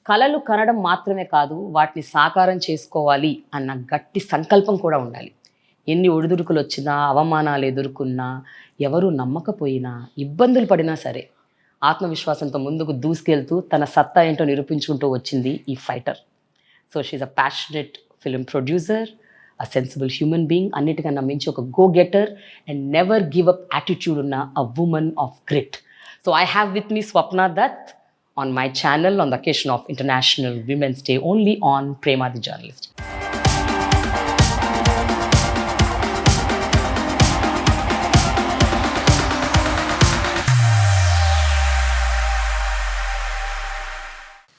కలలు కనడం మాత్రమే కాదు, వాటిని సాకారం చేసుకోవాలి అన్న గట్టి సంకల్పం కూడా ఉండాలి. ఎన్ని ఒడిదుడుకులు వచ్చినా, అవమానాలు ఎదుర్కొన్నా, ఎవరు నమ్మకపోయినా, ఇబ్బందులు పడినా సరే ఆత్మవిశ్వాసంతో ముందుకు దూసుకెళ్తూ తన సత్తా ఏంటో నిరూపించుకుంటూ వచ్చింది ఈ fighter. So she's a passionate film producer, a sensible human being, అన్నిటికన్నా మించి ఒక go getter and never give up attitude ఉన్న a woman of grit. So I have with me Swapna Dutt on my channel on the occasion of International Women's Day, only on Prema The Journalist.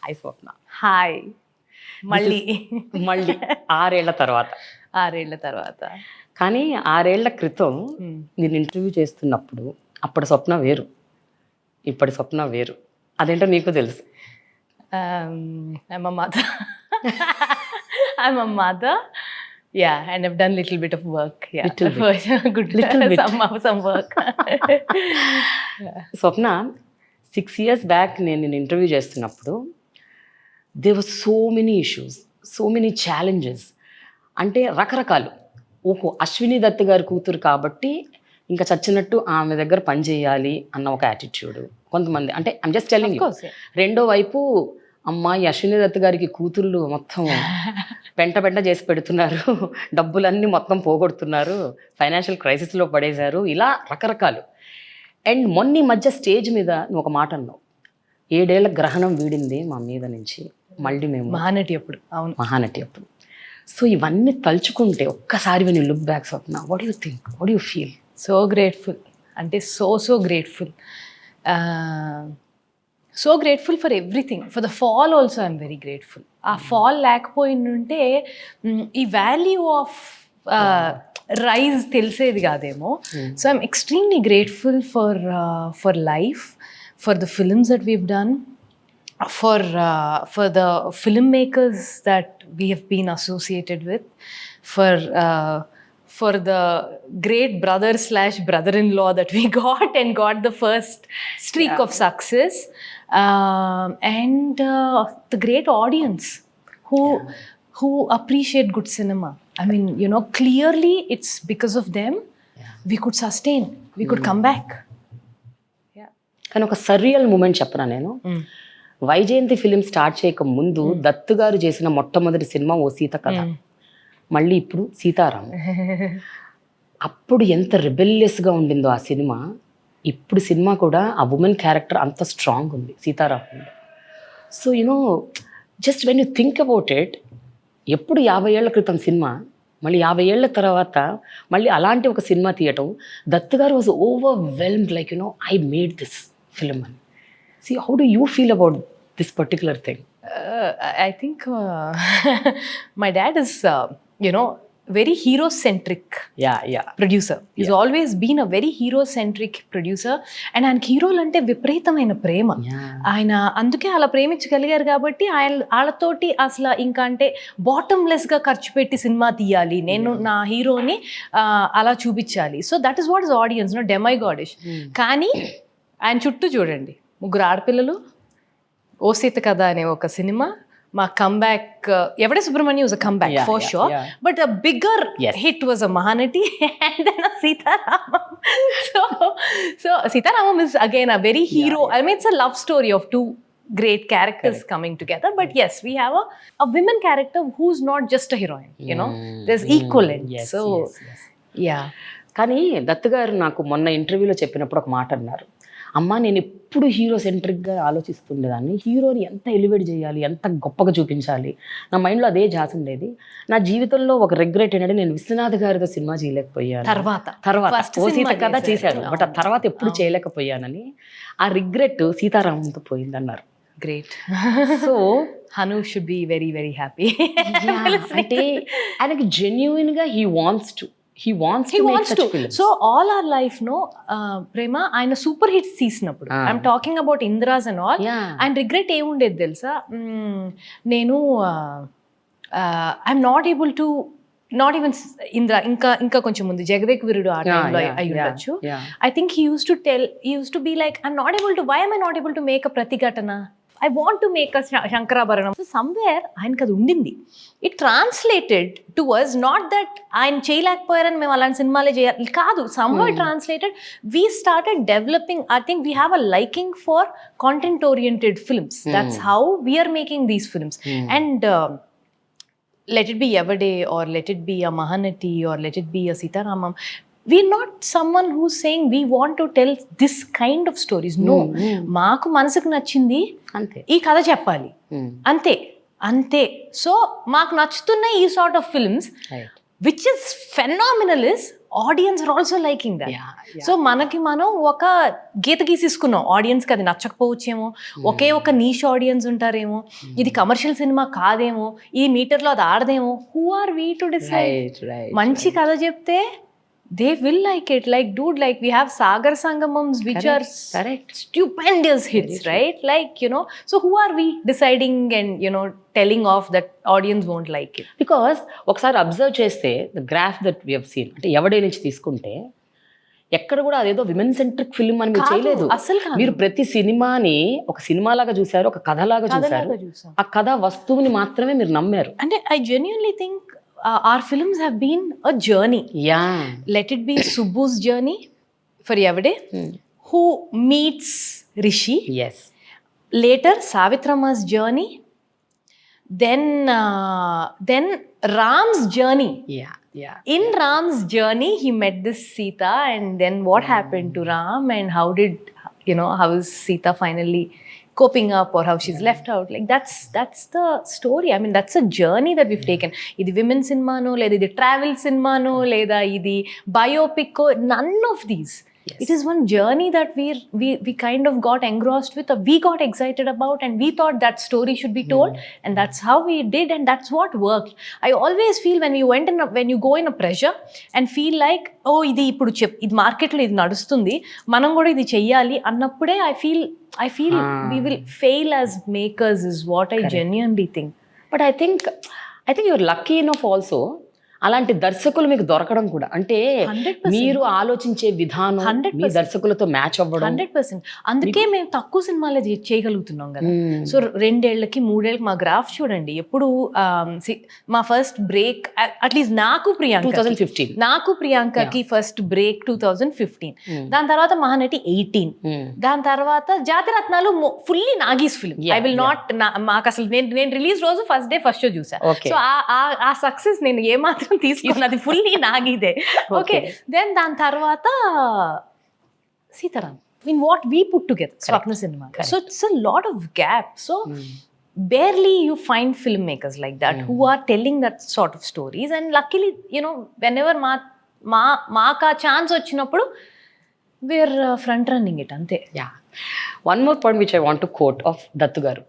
Hi Swapna. Hi. మళ్ళీ 6 ఏళ్ల తర్వాత. 6 ఏళ్ల తర్వాత. కానీ 6 ఏళ్ల క్రితం నేను ఇంటర్వ్యూ చేస్తున్నప్పుడు అప్పటి స్వప్న వేరు, ఇప్పటి స్వప్న వేరు. అదేంటో నీకు తెలుసు. I'm a mother. I'm a mother. Yeah, and I've done little bit of work. Yeah, little bit. Good. Little bit. Some work. Swapna 6 years back నేను ఇంటర్వ్యూ చేస్తున్నప్పుడు there were so many issues, so many challenges. అంటే రకరకాలు. ఓహో, అశ్విని దత్ గారి కూతురు కాబట్టి ఇంకా చచ్చినట్టు ఆమె దగ్గర పని చేయాలి అన్న ఒక యాటిట్యూడ్ కొంతమంది. అంటే ఐమ్ జస్ట్ టెల్లింగ్ యూ. రెండో వైపు అమ్మాయి అశ్విని దత్ గారికి కూతుర్లు మొత్తం పెంట చేసి పెడుతున్నారు, డబ్బులన్నీ మొత్తం పోగొడుతున్నారు, ఫైనాన్షియల్ క్రైసిస్లో పడేశారు, ఇలా రకరకాలు. అండ్ మొన్న మధ్య స్టేజ్ మీద నువ్వు ఒక మాట అన్నావు, 7 ఏళ్ల గ్రహణం వీడింది మా మీద నుంచి, మళ్ళీ మేము మహానటి అప్పుడు. అవును, మహానటి అప్పుడు. సో ఇవన్నీ తలుచుకుంటే ఒక్కసారి when you look back, Swapna, what do you think? What do you feel? So grateful, అంటే so grateful. So grateful for everything. For the fall also I'm very grateful. ఆ ఫాల్ లేకపోయిందంటే ఈ వాల్యూ ఆఫ్ రైజ్ తెలిసేది కాదేమో. So I'm extremely grateful for life, for the films that we've done, for the filmmakers that we have been associated with, for the great brother/brother-in-law that we got the first streak of success, and the great audience who appreciate good cinema. I mean, you know, clearly it's because of them we could sustain, we could come back. కానీ ఒక surreal moment చెప్పనా నేను. Vyjayanthi film start చేయక ముందు దత్తు గారు చేసిన మొట్టమొదటి cinema ఓ సీత కథ, మళ్ళీ ఇప్పుడు సీతారామం. అప్పుడు ఎంత రిబెలియస్గా ఉండిందో ఆ సినిమా, ఇప్పుడు సినిమా కూడా ఆ ఉమెన్ క్యారెక్టర్ అంత స్ట్రాంగ్ ఉంది సీతారామంలో. So you know just when you think about it, ఎప్పుడు 50 ఏళ్ల క్రితం సినిమా, మళ్ళీ 50 ఏళ్ల తర్వాత మళ్ళీ అలాంటి ఒక సినిమా తీయటం, దత్తు గారు was overwhelmed like you know I made this film అని. See, how do you feel about this particular thing? I think my dad is, you know, very hero-centric producer. He's always been a very hero-centric producer. And ఆయనకి హీరోలు అంటే విపరీతమైన ప్రేమ. ఆయన అందుకే అలా ప్రేమించగలిగారు కాబట్టి వాళ్ళతోటి అసలు ఇంకా అంటే బాటమ్లెస్గా ఖర్చు పెట్టి సినిమా తీయాలి, నేను నా హీరోని అలా చూపించాలి. So that is what is audience, no demigodish. కానీ ఆయన చుట్టూ చూడండి, 3 ఆడపిల్లలు, ఓ సీత కథ అనే ఒక సినిమా, మా comeback, Yevade Subrahmanyam was a comeback for sure, but a bigger hit was a Mahanati and then a Sitaramam. So Sitaramam is again a very hero. I mean, it's a love story of two great characters coming together, but yes, we have a women character who's not just a heroine, you know, there's equivalent. So yeah. కానీ దత్తు గారు నాకు మొన్న ఇంటర్వ్యూలో చెప్పినప్పుడు ఒక మాట అన్నారు, అమ్మ నేను ఎప్పుడు హీరో సెంట్రిక్గా ఆలోచిస్తుండేదాన్ని, హీరోని ఎంత ఎలివేట్ చేయాలి, ఎంత గొప్పగా చూపించాలి, నా మైండ్లో అదే జాస్ ఉండేది. నా జీవితంలో ఒక రిగ్రెట్ ఏంటంటే నేను విశ్వనాథ్ గారితో సినిమా చేయలేకపోయాను. తర్వాత ఓ సీత కథ చేశాను, బట్ ఆ తర్వాత ఎప్పుడు చేయలేకపోయానని ఆ రిగ్రెట్ సీతారామంతో పోయిందన్నారు. Great. So Hanu should be very very happy. అంటే ఆయనకి జెన్యూన్గా he wants to make such films. So all our life, no, Prema, ఆయన సూపర్ హిట్స్ తీసినప్పుడు, I'm talking about Indra's and all, ఆయన రిగ్రెట్ ఏముండేది తెలుసా, నేను I'm not able to, not even Indra, ఇంకా కొంచెం ముందు జగదేక్ వీరుడు ఆ టైంలో అయి ఉండొచ్చు. I think he used to be like, I'm not able to, why am I not able to make a pratigatana? I want to make a Shankarabharanam. So somewhere ఆయనకి అది ఉండింది. It translated to us, not that ఆయన చేయలేకపోయారని మేము అలాంటి సినిమాలే చేయాలి కాదు. Somehow it translated. We started developing, I think we have a liking for content-oriented films. That's how we are making these films. And let it be Yevade or let it be a Mahanati or let it be a Sita Ramam. We're not someone who's saying we want to tell this kind of stories. No. మాకు మనసుకు నచ్చింది అంతే, ఈ కథ చెప్పాలి అంతే అంతే. So మాకు నచ్చుతున్న ఈ sort of films which is phenomenal is audience are also liking that. So మనకి మనం ఒక గీత గీసేసుకున్నాం, ఆడియన్స్కి అది నచ్చకపోవచ్చేమో, ఒకే ఒక నీష్ ఆడియన్స్ ఉంటారేమో, ఇది కమర్షియల్ సినిమా కాదేమో, ఈ మీటర్లో అది ఆడదేమో. Who are we to decide? మంచి కథ చెప్తే they will like it. Like, dude, like we have Sagar Sangamams which are stupendous hits, right? Like, you know, so who are we deciding and, you know, telling off that audience won't like it? Because ఒకసారి observe చేస్తే the graph that we have seen, అంటే ఎవడే నుంచి తీసుకుంటే ఎక్కడ కూడా అదేదో women centric film అని మీరు చేయలేదు. మీరు ప్రతి సినిమాని ఒక సినిమా లాగా చూసారు, ఒక కథలాగా చూసారు. ఆ కథ వస్తువుని మాత్రమే మీరు నమ్మారు. అంటే I genuinely think our films have been a journey. Yeah. Let it be Subbu's journey for Yevade, who meets Rishi. Yes. Later, Savitrama's journey. Then Ram's journey. Yeah. In Ram's journey, he met this Sita, and then what happened to Ram, and how did, you know, how is Sita finally coping up, or how she's left out. Like that's the story. I mean, that's a journey that we've taken. Idi women cinema no, leda idi travel cinema no, leda idi biopic ko, none of these. Yes. It is one journey that we kind of got engrossed with, or we got excited about, and we thought that story should be told, and that's how we did, and that's what worked. I always feel when you go in a pressure and feel like, oh, idi ippudu idi market lo idi nadustundi, manam kuda idi cheyyali annappude I feel we will fail as makers is what I genuinely think. But I think you're lucky enough also అలాంటి దర్శకులు మీకు దొరకడం కూడా. అంటే మీరు ఆలోచించే విధానం మీ దర్శకులతో match అవ్వడం 100%. అందుకే మేము తక్కువ సినిమాలే చేయగలుగుతున్నాం కదా. సో 2 ఏళ్లకి 3 ఏళ్ళకి మా గ్రాఫ్ చూడండి. ఎప్పుడు మా ఫస్ట్ బ్రేక్ అట్లీస్ట్ నాకు ప్రియాంకకి ఫస్ట్ బ్రేక్ 2015, దాని తర్వాత మహానటి 18, దాని తర్వాత Jathi Ratnalu fully Nagi's film. I will not, మాకు అసలు నేను రిలీజ్ రోజు ఫస్ట్ డే ఫస్ట్ షో చూసా. సో ఆ సక్సెస్ నేను ఏమాత్రం తీసుకున్నది ఫుల్లీ నాగిదే. ఓకే, దెన్ దాని తర్వాత Sitaram. Mean what we put together Swapna cinema. So it's a lot of gap. So barely you find filmmakers like that who are telling that sort of stories, and luckily, you know, whenever maaka chance vachinappudu we're front running it ante. Yeah, one more point which I want to quote of Dutt garu.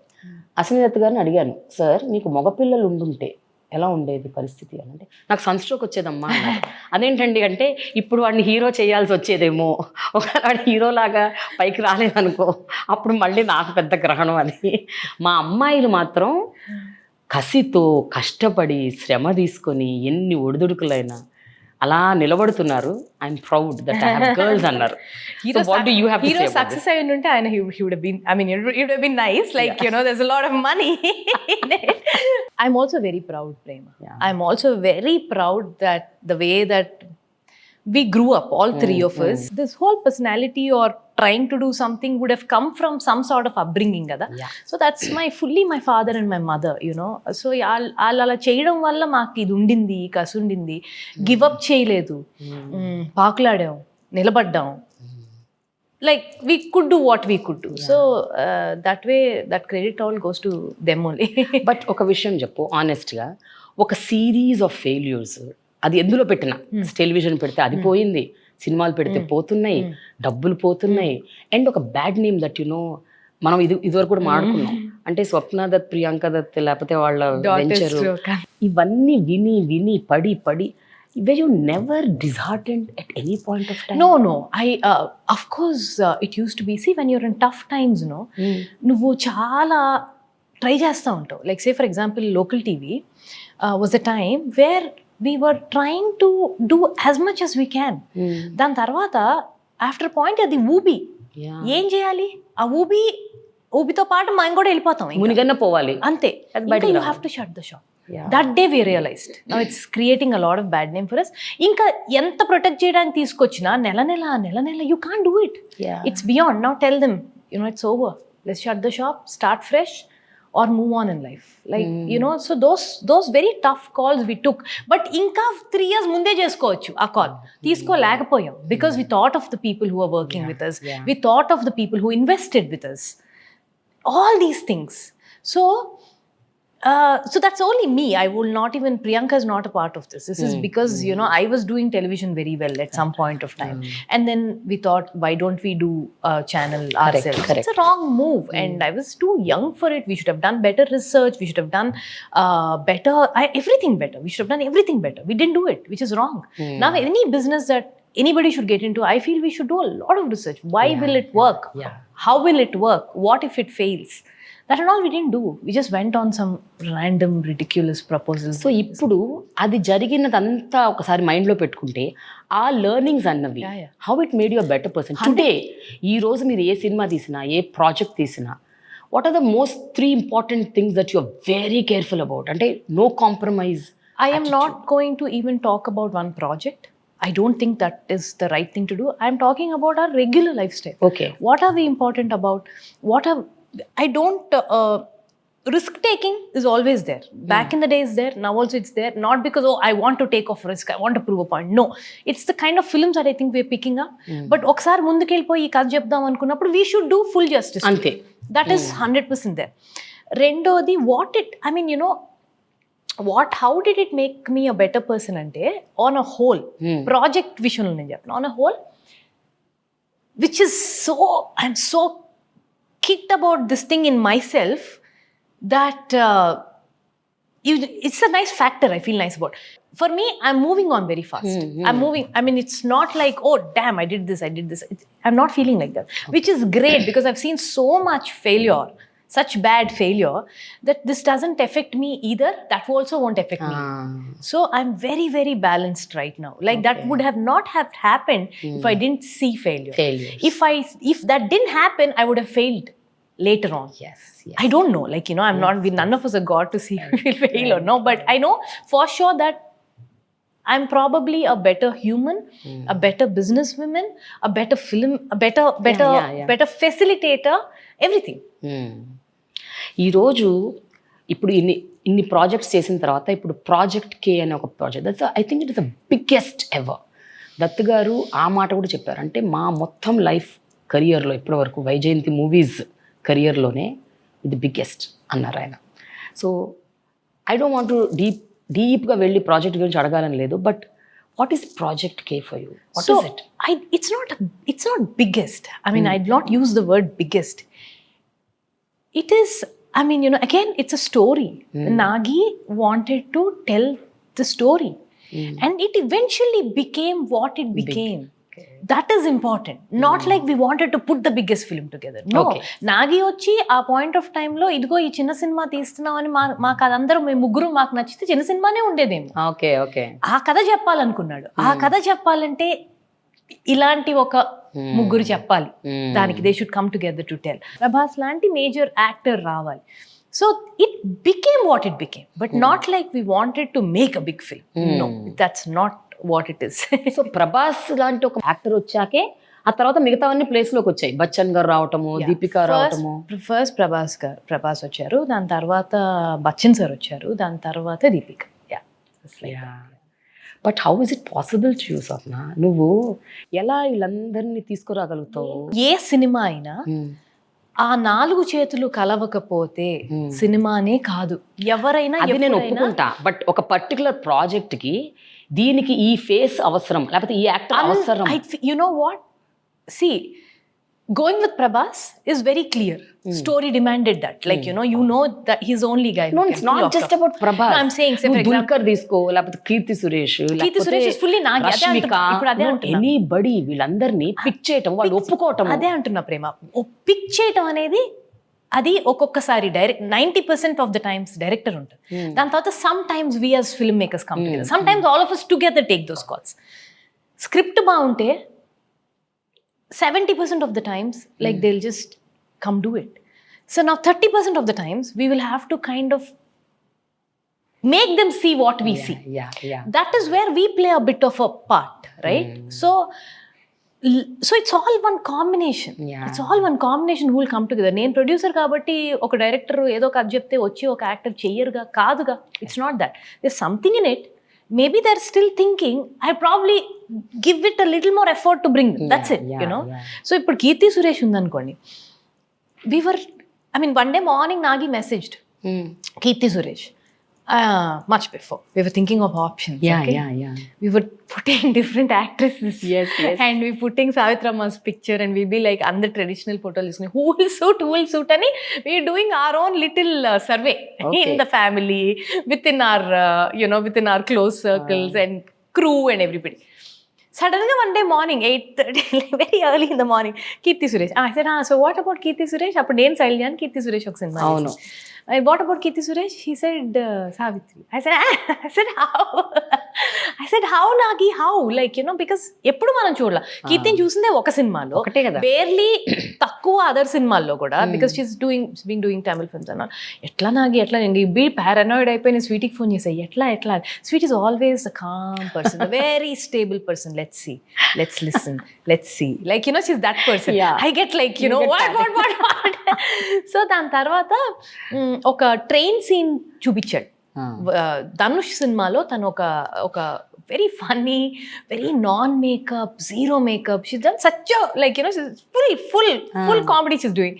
Ashwini Dutt గారిని అడిగాను, sir మీకు మగపిల్లలు ఉండుంటే ఎలా ఉండేది పరిస్థితి అని. అంటే నాకు సన్స్ట్రోక్ వచ్చేదమ్మా అన్నారు. అదేంటండి అంటే, ఇప్పుడు వాడిని హీరో చేయాల్సి వచ్చేదేమో, ఒకవేళ వాడు హీరోలాగా పైకి రాలేదనుకో అప్పుడు మళ్ళీ నాకు పెద్ద గ్రహణం అది. మా అమ్మాయిలు మాత్రం కసితో కష్టపడి శ్రమ తీసుకొని ఎన్ని ఒడిదుడుకులైనా అలా నిలబడుతున్నారు. I'm proud that I have girls అన్నారు. So what do you have to say about success I ununte ayana he would have been, I mean, it would have been nice, like, you know, there's a lot of money in it. I'm also very proud, Prema. I'm also very proud that the way that we grew up, all three of us, this whole personality or trying to do something would have come from some sort of upbringing kada. So that's fully my father and my mother, you know. So ala cheyadam valla maaku idi undindi, kasundindi, give up cheyaledu, paakladam, nilabaddam, like we could do what we could do. So that way, that credit all goes to them only. But oka vishayam cheppu honest ga, oka series of failures అది ఎందులో పెట్టినా, television పెడితే అది పోయింది, సినిమాలు పెడితే పోతున్నాయి, డబ్బులు పోతున్నాయి, అండ్ ఒక బ్యాడ్ నేమ్ దట్ నో మనం ఇదివరకు కూడా మాట్లాడుకున్నాం. అంటే స్వప్న దత్, ప్రియాంక దత్, లేకపోతే వాళ్ళ వెంచరు, ఇవన్నీ విని విని పడి were you never disheartened at any point of time? No, I of course it used to be, see, when you're in tough times, no, నువ్వు చాలా ట్రై చేస్తూ ఉంటావు. Like say for example, local TV was a time where we were trying to do as much as we can. దాని తర్వాత after point అది ఊబి, ఏం చేయాలి, ఆ ఊబి ఊపితో పాటు మనం కూడా వెళ్ళిపోతాం ఇంకా. మునిగన్న పోవాలి. అంతే, అది ఇంకా బయటికి యూ రావాలి. Have to shut the shop. That day we realised now it's creating a lot of bad name for us. ఇంకా ఎంత ప్రొటెక్ట్ చేయడానికి తీసుకొచ్చినా నెల నెల you can't do it. It's beyond. Now tell them it's over, let's shut the shop, start fresh or move on in life, like so those very tough calls we took, but inka 3 years munde chesukochu aa call teeskolegapoyam because we thought of the people who are working with us, we thought of the people who invested with us, all these things. So that's only me. I will not even, Priyanka is not a part of this. This is because I was doing television very well at some point of time, and then we thought, why don't we do a channel ourselves? Correct. It's a wrong move, and I was too young for it. We should have done better research. We should have done everything better. We should have done everything better. We didn't do it, which is wrong. Now any business that anybody should get into, I feel we should do a lot of research. Why will it work? How will it work? What if it fails? That and all we didn't do. We just went on some random ridiculous proposals. So ఇప్పుడు అది జరిగినదంతా ఒకసారి మైండ్లో పెట్టుకుంటే ఆ learnings అన్నవి how it made you a better person today. ఈ రోజు మీరు ఏ సినిమా తీసినా, ఏ ప్రాజెక్ట్ తీసినా, what are the most 3 important things that you are very careful about? అంటే no compromise. I am not going to even talk about one project. I don't think that is the right thing to do. I am talking about our regular lifestyle. Okay. What are we important about? I don't risk taking is always there. Back in the day is there, now also it's there. Not because I want to take off risk, I want to prove a point. No, it's the kind of films that I think we're picking up. But okkar mundukelpoyi ee katha chepdam anukunnappudu we should do full justice. Ante. That is 100% there. Rendodi how did it make me a better person ante, on a whole, project vision nenu cheppanu, on a whole, which is I'm so kicked about this thing in myself that it's a nice factor I feel nice about. For me, I'm moving on very fast. I'm moving. I mean, it's not like, oh damn, I did this. I'm not feeling like that, which is great because I've seen so much failure, such bad failure, that this doesn't affect me either. That also won't affect me. So I'm very, very balanced right now. Like that would have not have happened if I didn't see failures. If that didn't happen, I would have failed later on. Yes. I don't know. Like, I'm not, none of us are God to see if we'll fail or no. But I know for sure that I'm probably a better human, a better businesswoman, a better film, a better facilitator, everything. ఈరోజు ఇప్పుడు ఇన్ని projects చేసిన తర్వాత ఇప్పుడు project కే అనే ఒక project, that's I think it is the biggest ever. Dutt గారు ఆ మాట కూడా చెప్పారు. అంటే మా మొత్తం లైఫ్ కెరియర్లో ఇప్పటి వరకు వైజయంతి మూవీస్ కెరియర్లోనే ఇది బిగ్గెస్ట్ అన్నారు ఆయన. So I don't want to డీప్గా వెళ్ళి ప్రాజెక్ట్ గురించి అడగాలని లేదు, but what is project K for you? What is it? It's not biggest. I mean, I'd not use the word biggest. It is, I mean, again, it's a story. Nagi wanted to tell the story. And it eventually became what it became. That is important. Not like we wanted to put the biggest film together. No. Nagi వచ్చి ఆ point of టైంలో ఇదిగో ఈ చిన్న cinema తీస్తున్నామని మాకు అదందరూ మేము ముగ్గురు మాకు నచ్చితే చిన్న సినిమానే ఉండేదేమో. ఓకే. ఆ కథ చెప్పాలనుకున్నాడు. ఆ కథ చెప్పాలంటే ఇలాంటి ఒక ముగ్గురు చెప్పాలి. దానికి they should come together to tell. Prabhas లాంటి మేజర్ యాక్టర్ రావాలి. So it became what it became, but not like we wanted to make a big film. No, that's not what it is. So Prabhas లాంటి ఒక actor వచ్చాకే ఆ తర్వాత మిగతావన్నీ ప్లేస్లోకి వచ్చాయి. బచ్చన్ గారు రావటము, దీపిక రావటము. ఫస్ట్ ప్రభాస్ వచ్చారు, దాని తర్వాత బచ్చన్ సార్ వచ్చారు, దాని తర్వాత Deepika. But how is it possible to you Swapna? నువ్వు ఎలా వీళ్ళందరినీ తీసుకురాగలుగుతావు? ఏ సినిమా అయినా ఆ 4 చేతులు కలవకపోతే సినిమానే కాదు. ఎవరైనా అది నేను ఒప్పుకుంటా, బట్ ఒక పర్టికులర్ ప్రాజెక్ట్ కి దీనికి ఈ ఫేస్ అవసరం, లేకపోతే ఈ యాక్టర్ అవసరం. You know what? See, going with Prabhas is very clear. Story demanded that. Like, you know that he's the only guy. No, it's not just about Prabhas. No, I'm saying, say for example, Dulkar తీసుకో, లేకపోతే Keerthy Suresh, Keerthy Suresh is fully Nagi. ఇప్పుడు అదే అంటున్నా. Anybody వీళ్ళందరినీ pick చేయటం, వాళ్ళు ఒప్పుకోవటం. అదే అంటున్నా ప్రేమ. పిక్ చేయటం అనేది అది ఒక్కొక్కసారి 90% ఆఫ్ ద టైమ్స్ డైరెక్టర్ ఉంటుంది. దాని తర్వాత sometimes we as filmmakers come together. Sometimes all of us together take those calls. Script బాగుంటే 70% of the times, like they'll just come do it. So now 30% of the times we will have to kind of make them see what we see. Yeah. That is where we play a bit of a part, right? So it's all one combination. It's all one combination who will come together. నేను producer కాబట్టి ఒక director ఏదో కథ చెప్తే వచ్చి ఒక actor చెయ్యరుగా కాదుగా. It's not that. there's something in it. Maybe they're still thinking, I probably give it a little more effort to bring them. That's it, you know. So ఇప్పుడు కీర్తి సురేష్ ఉందనుకోండి, we were, I mean, one day morning Nagi messaged Keerthy Suresh. Much before we were thinking of options. Yeah. We were putting different actresses. Yes. And we putting Savitrama's picture, and we'll be like on the traditional photo listening. Who will suit? And we're doing our own little survey in the family, within our close circles and crew and everybody. Suddenly one day morning, 8:30, very early in the morning, Keerthy Suresh. I said, so what about Keerthy Suresh? Appudu nenu Sailjan, Keerthy Suresh oka cinema. Oh no. What about Keerthy Suresh? He said, Savitri. I said, how? I said, how, Nagi? How? Like, you know, because ఎప్పుడు మనం చూడాల. కీర్తిని చూసిందే ఒక సినిమాలో. ఒకటే కదా. Barely తక్కువ అదర్ సినిమాల్లో కూడా, because she's been doing Tamil films అన్న. ఎట్లా నాగి ఎట్లా నేను బీ పారానాయిడ్ అయిపోయి స్వీటీకి ఫోన్ చేసాయి. ఎట్లా sweet is always a calm person, a very stable person. Let's see, let's listen, let's see. Like, you know, she's that person. I get like, you know, what? So దాని తర్వాత ఒక train scene చూపించాడు ధనుష్ సినిమాలో. తను ఒక very funny, very non makeup, zero makeup. She's done such like, you know, full comedy she's doing.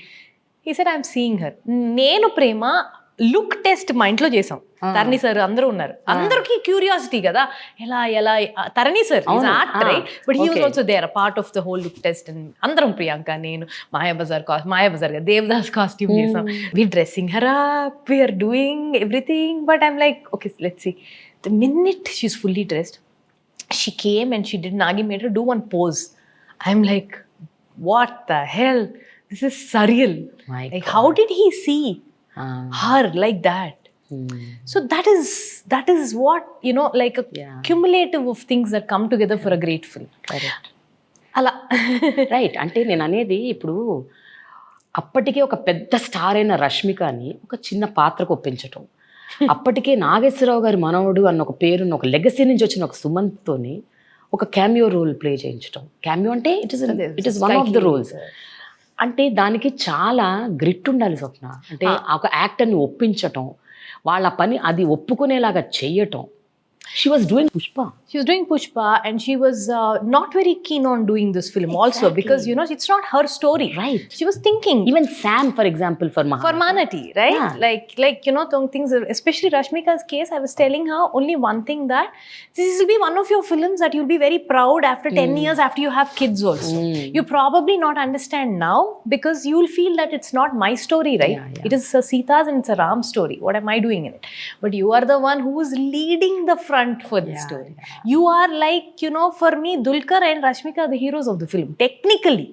He said I'm seeing her. నేను ప్రేమ look test మా ఇంట్లో చేసాం. తరణి సార్ అందరూ ఉన్నారు. అందరికి క్యూరియాసిటీ కదా, ఎలా Tharani sir is art, right? But he was also there, a part of the whole look test. And అందరం, ప్రియాంక, నేను, మాయాబజార్ గా దేవదాస్ కాస్ట్యూమ్ చేసాం. We dressing her up, we are doing everything. But I'm like, okay, let's see. The minute she is fully dressed, she came and she did, Nagi made her do one pose. I'm like, what the hell? This is surreal. Like, how did he see her like that? So that is what, you know, like a cumulative of things that come together for a great film. Correct. అలా right. అంటే నేను అనేది ఇప్పుడు అప్పటికే ఒక పెద్ద star అయిన రష్మికని ఒక చిన్న పాత్రకు ఒప్పించటం, అప్పటికే నాగేశ్వరరావు గారి మనవడు అన్న ఒక పేరున్న ఒక లెగసీ నుంచి వచ్చిన ఒక సుమంత్తోని ఒక క్యామియో రోల్ ప్లే చేయించటం. క్యామియో అంటే it is one of the roles. అంటే దానికి చాలా గ్రిట్ ఉండాలి స్వప్న. అంటే ఒక యాక్టర్ని ఒప్పించటం, వాళ్ళ పని అది ఒప్పుకునేలాగా చెయ్యటం. She was doing Pushpa and she was not very keen on doing this film also, because, you know, it's not her story. Right. She was thinking. Even Sam, for example, for Mahanati, right? Yeah. Like, you know, things, especially Rashmika's case, I was telling her only one thing, that this will be one of your films that you'll be very proud after 10 years after you have kids also. You probably not understand now, because you'll feel that it's not my story, right? It is a Sita's and it's a Ram story. What am I doing in it? But you are the one who is leading the front for this story. You are like, you know, for me, Dulquer and Rashmika are the heroes of the film. Technically,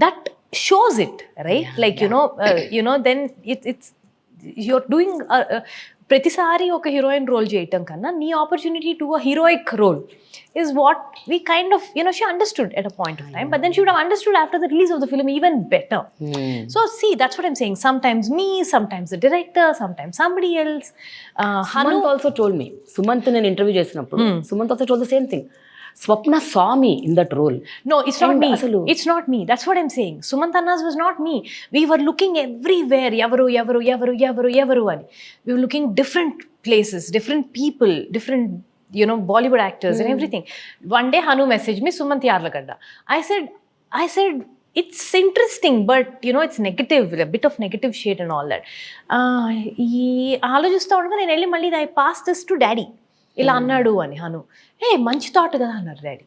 that shows it, right? You know, then it's you're doing ప్రతిసారి ఒక heroine role చేయటం కన్నా నీ opportunity to a heroic role is what we kind of, you know, she understood at a point of time, but then she would have understood after the release of the film even better. So see, that's what I'm saying. Sometimes me, sometimes the director, sometimes somebody else. Sumant also told me, Sumant in an interview చేసినప్పుడు Sumant also told the same thing. Swapna saw me in that role. No, it's not me. It's not me. That's what I'm saying. Sumanthana's was not me. We were looking everywhere. Yavaru ani. We were looking different places, different people, different, you know, Bollywood actors and everything. One day Hanu messaged me, Sumanth Yarlagada. I said, it's interesting, but, you know, it's negative, a bit of negative shade and all that. ఆలోచిస్తూ ఉండగా నేను వెళ్ళి మళ్ళీ I passed this to daddy. ఇలా అన్నాడు అని హను. మంచి thought కదా అన్నారు daddy.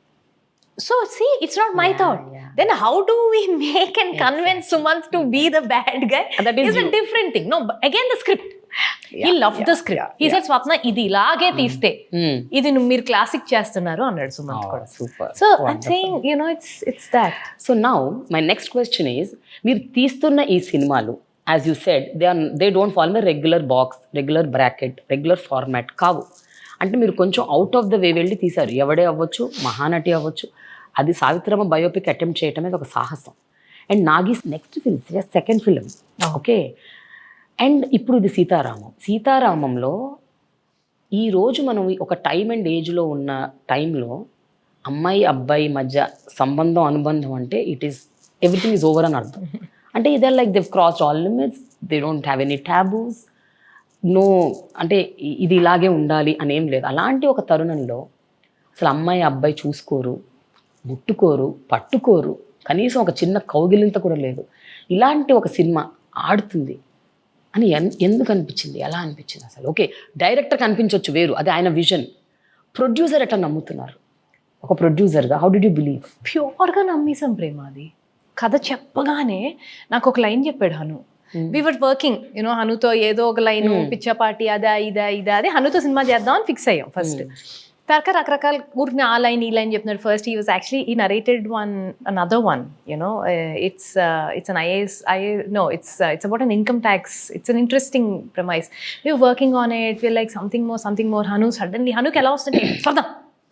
So see, it's not my thought. Then how do we make and convince Sumant to be the bad guy? That is a different thing. No, again the script. He loved the script. He said, Swapna, ఇది ఇలాగే తీస్తే ఇది మీరు classic చేస్తున్నారు అన్నాడు సుమంత్ కూడా. Super. So I'm saying, you know, it's that. So now my next question is, మీరు తీస్తున్న ఈ సినిమాలు, as you said, they don't fall in the regular box, regular bracket, regular format కావు. అంటే మీరు కొంచెం అవుట్ ఆఫ్ ద వే వెళ్ళి తీశారు. ఎవడే అవ్వచ్చు, మహానటి అవ్వచ్చు, అది సావిత్రమ్మ బయోపిక్ అటెంప్ట్ చేయటం అనేది ఒక సాహసం. And Nagi's next film, second film. Okay, and ఇప్పుడు ఇది సీతారామంలో ఈరోజు మనం ఒక టైమ్ అండ్ ఏజ్లో ఉన్న టైంలో అమ్మాయి అబ్బాయి మధ్య సంబంధం అనుబంధం అంటే ఎవ్రీథింగ్ ఈజ్ ఓవర్ అని అర్థం. అంటే ఇదే like they crossed all limits, they don't have any taboos, no అంటే ఇది ఇలాగే ఉండాలి అనేం లేదు. అలాంటి ఒక తరుణంలో అసలు అమ్మాయి అబ్బాయి చూసుకోరు, ముట్టుకోరు, పట్టుకోరు, కనీసం ఒక చిన్న కౌగిలింత కూడా లేదు. ఇలాంటి ఒక సినిమా ఆడుతుంది అని ఎందుకు అనిపించింది, ఎలా అనిపించింది అసలు? ఓకే, డైరెక్టర్కి అనిపించవచ్చు వేరు, అది ఆయన విజన్. ప్రొడ్యూసర్ ఎట్లా నమ్ముతున్నారు ఒక ప్రొడ్యూసర్గా? How did you believe? ప్యూర్గా నమ్మేసాం ప్రేమ. అది కథ చెప్పగానే నాకు ఒక లైన్ చెప్పాడు హను. వి వర్ వర్కింగ్ యూనో హనుతో ఏదో ఒక లైన్ పిచ్చపాటి అదా ఇదా అది హనుతో సినిమా చేద్దాం అని ఫిక్స్ అయ్యాం ఫస్ట్. తర్వాత రకరకాల ఊరికి ఆ లైన్ ఈ లైన్ చెప్తున్నాడు. First he narrated another one, you know, it's an IAS no, it's about an income tax. It's an interesting premise. We were working on it. We're like something more. హనుకి ఎలా వస్తుంది,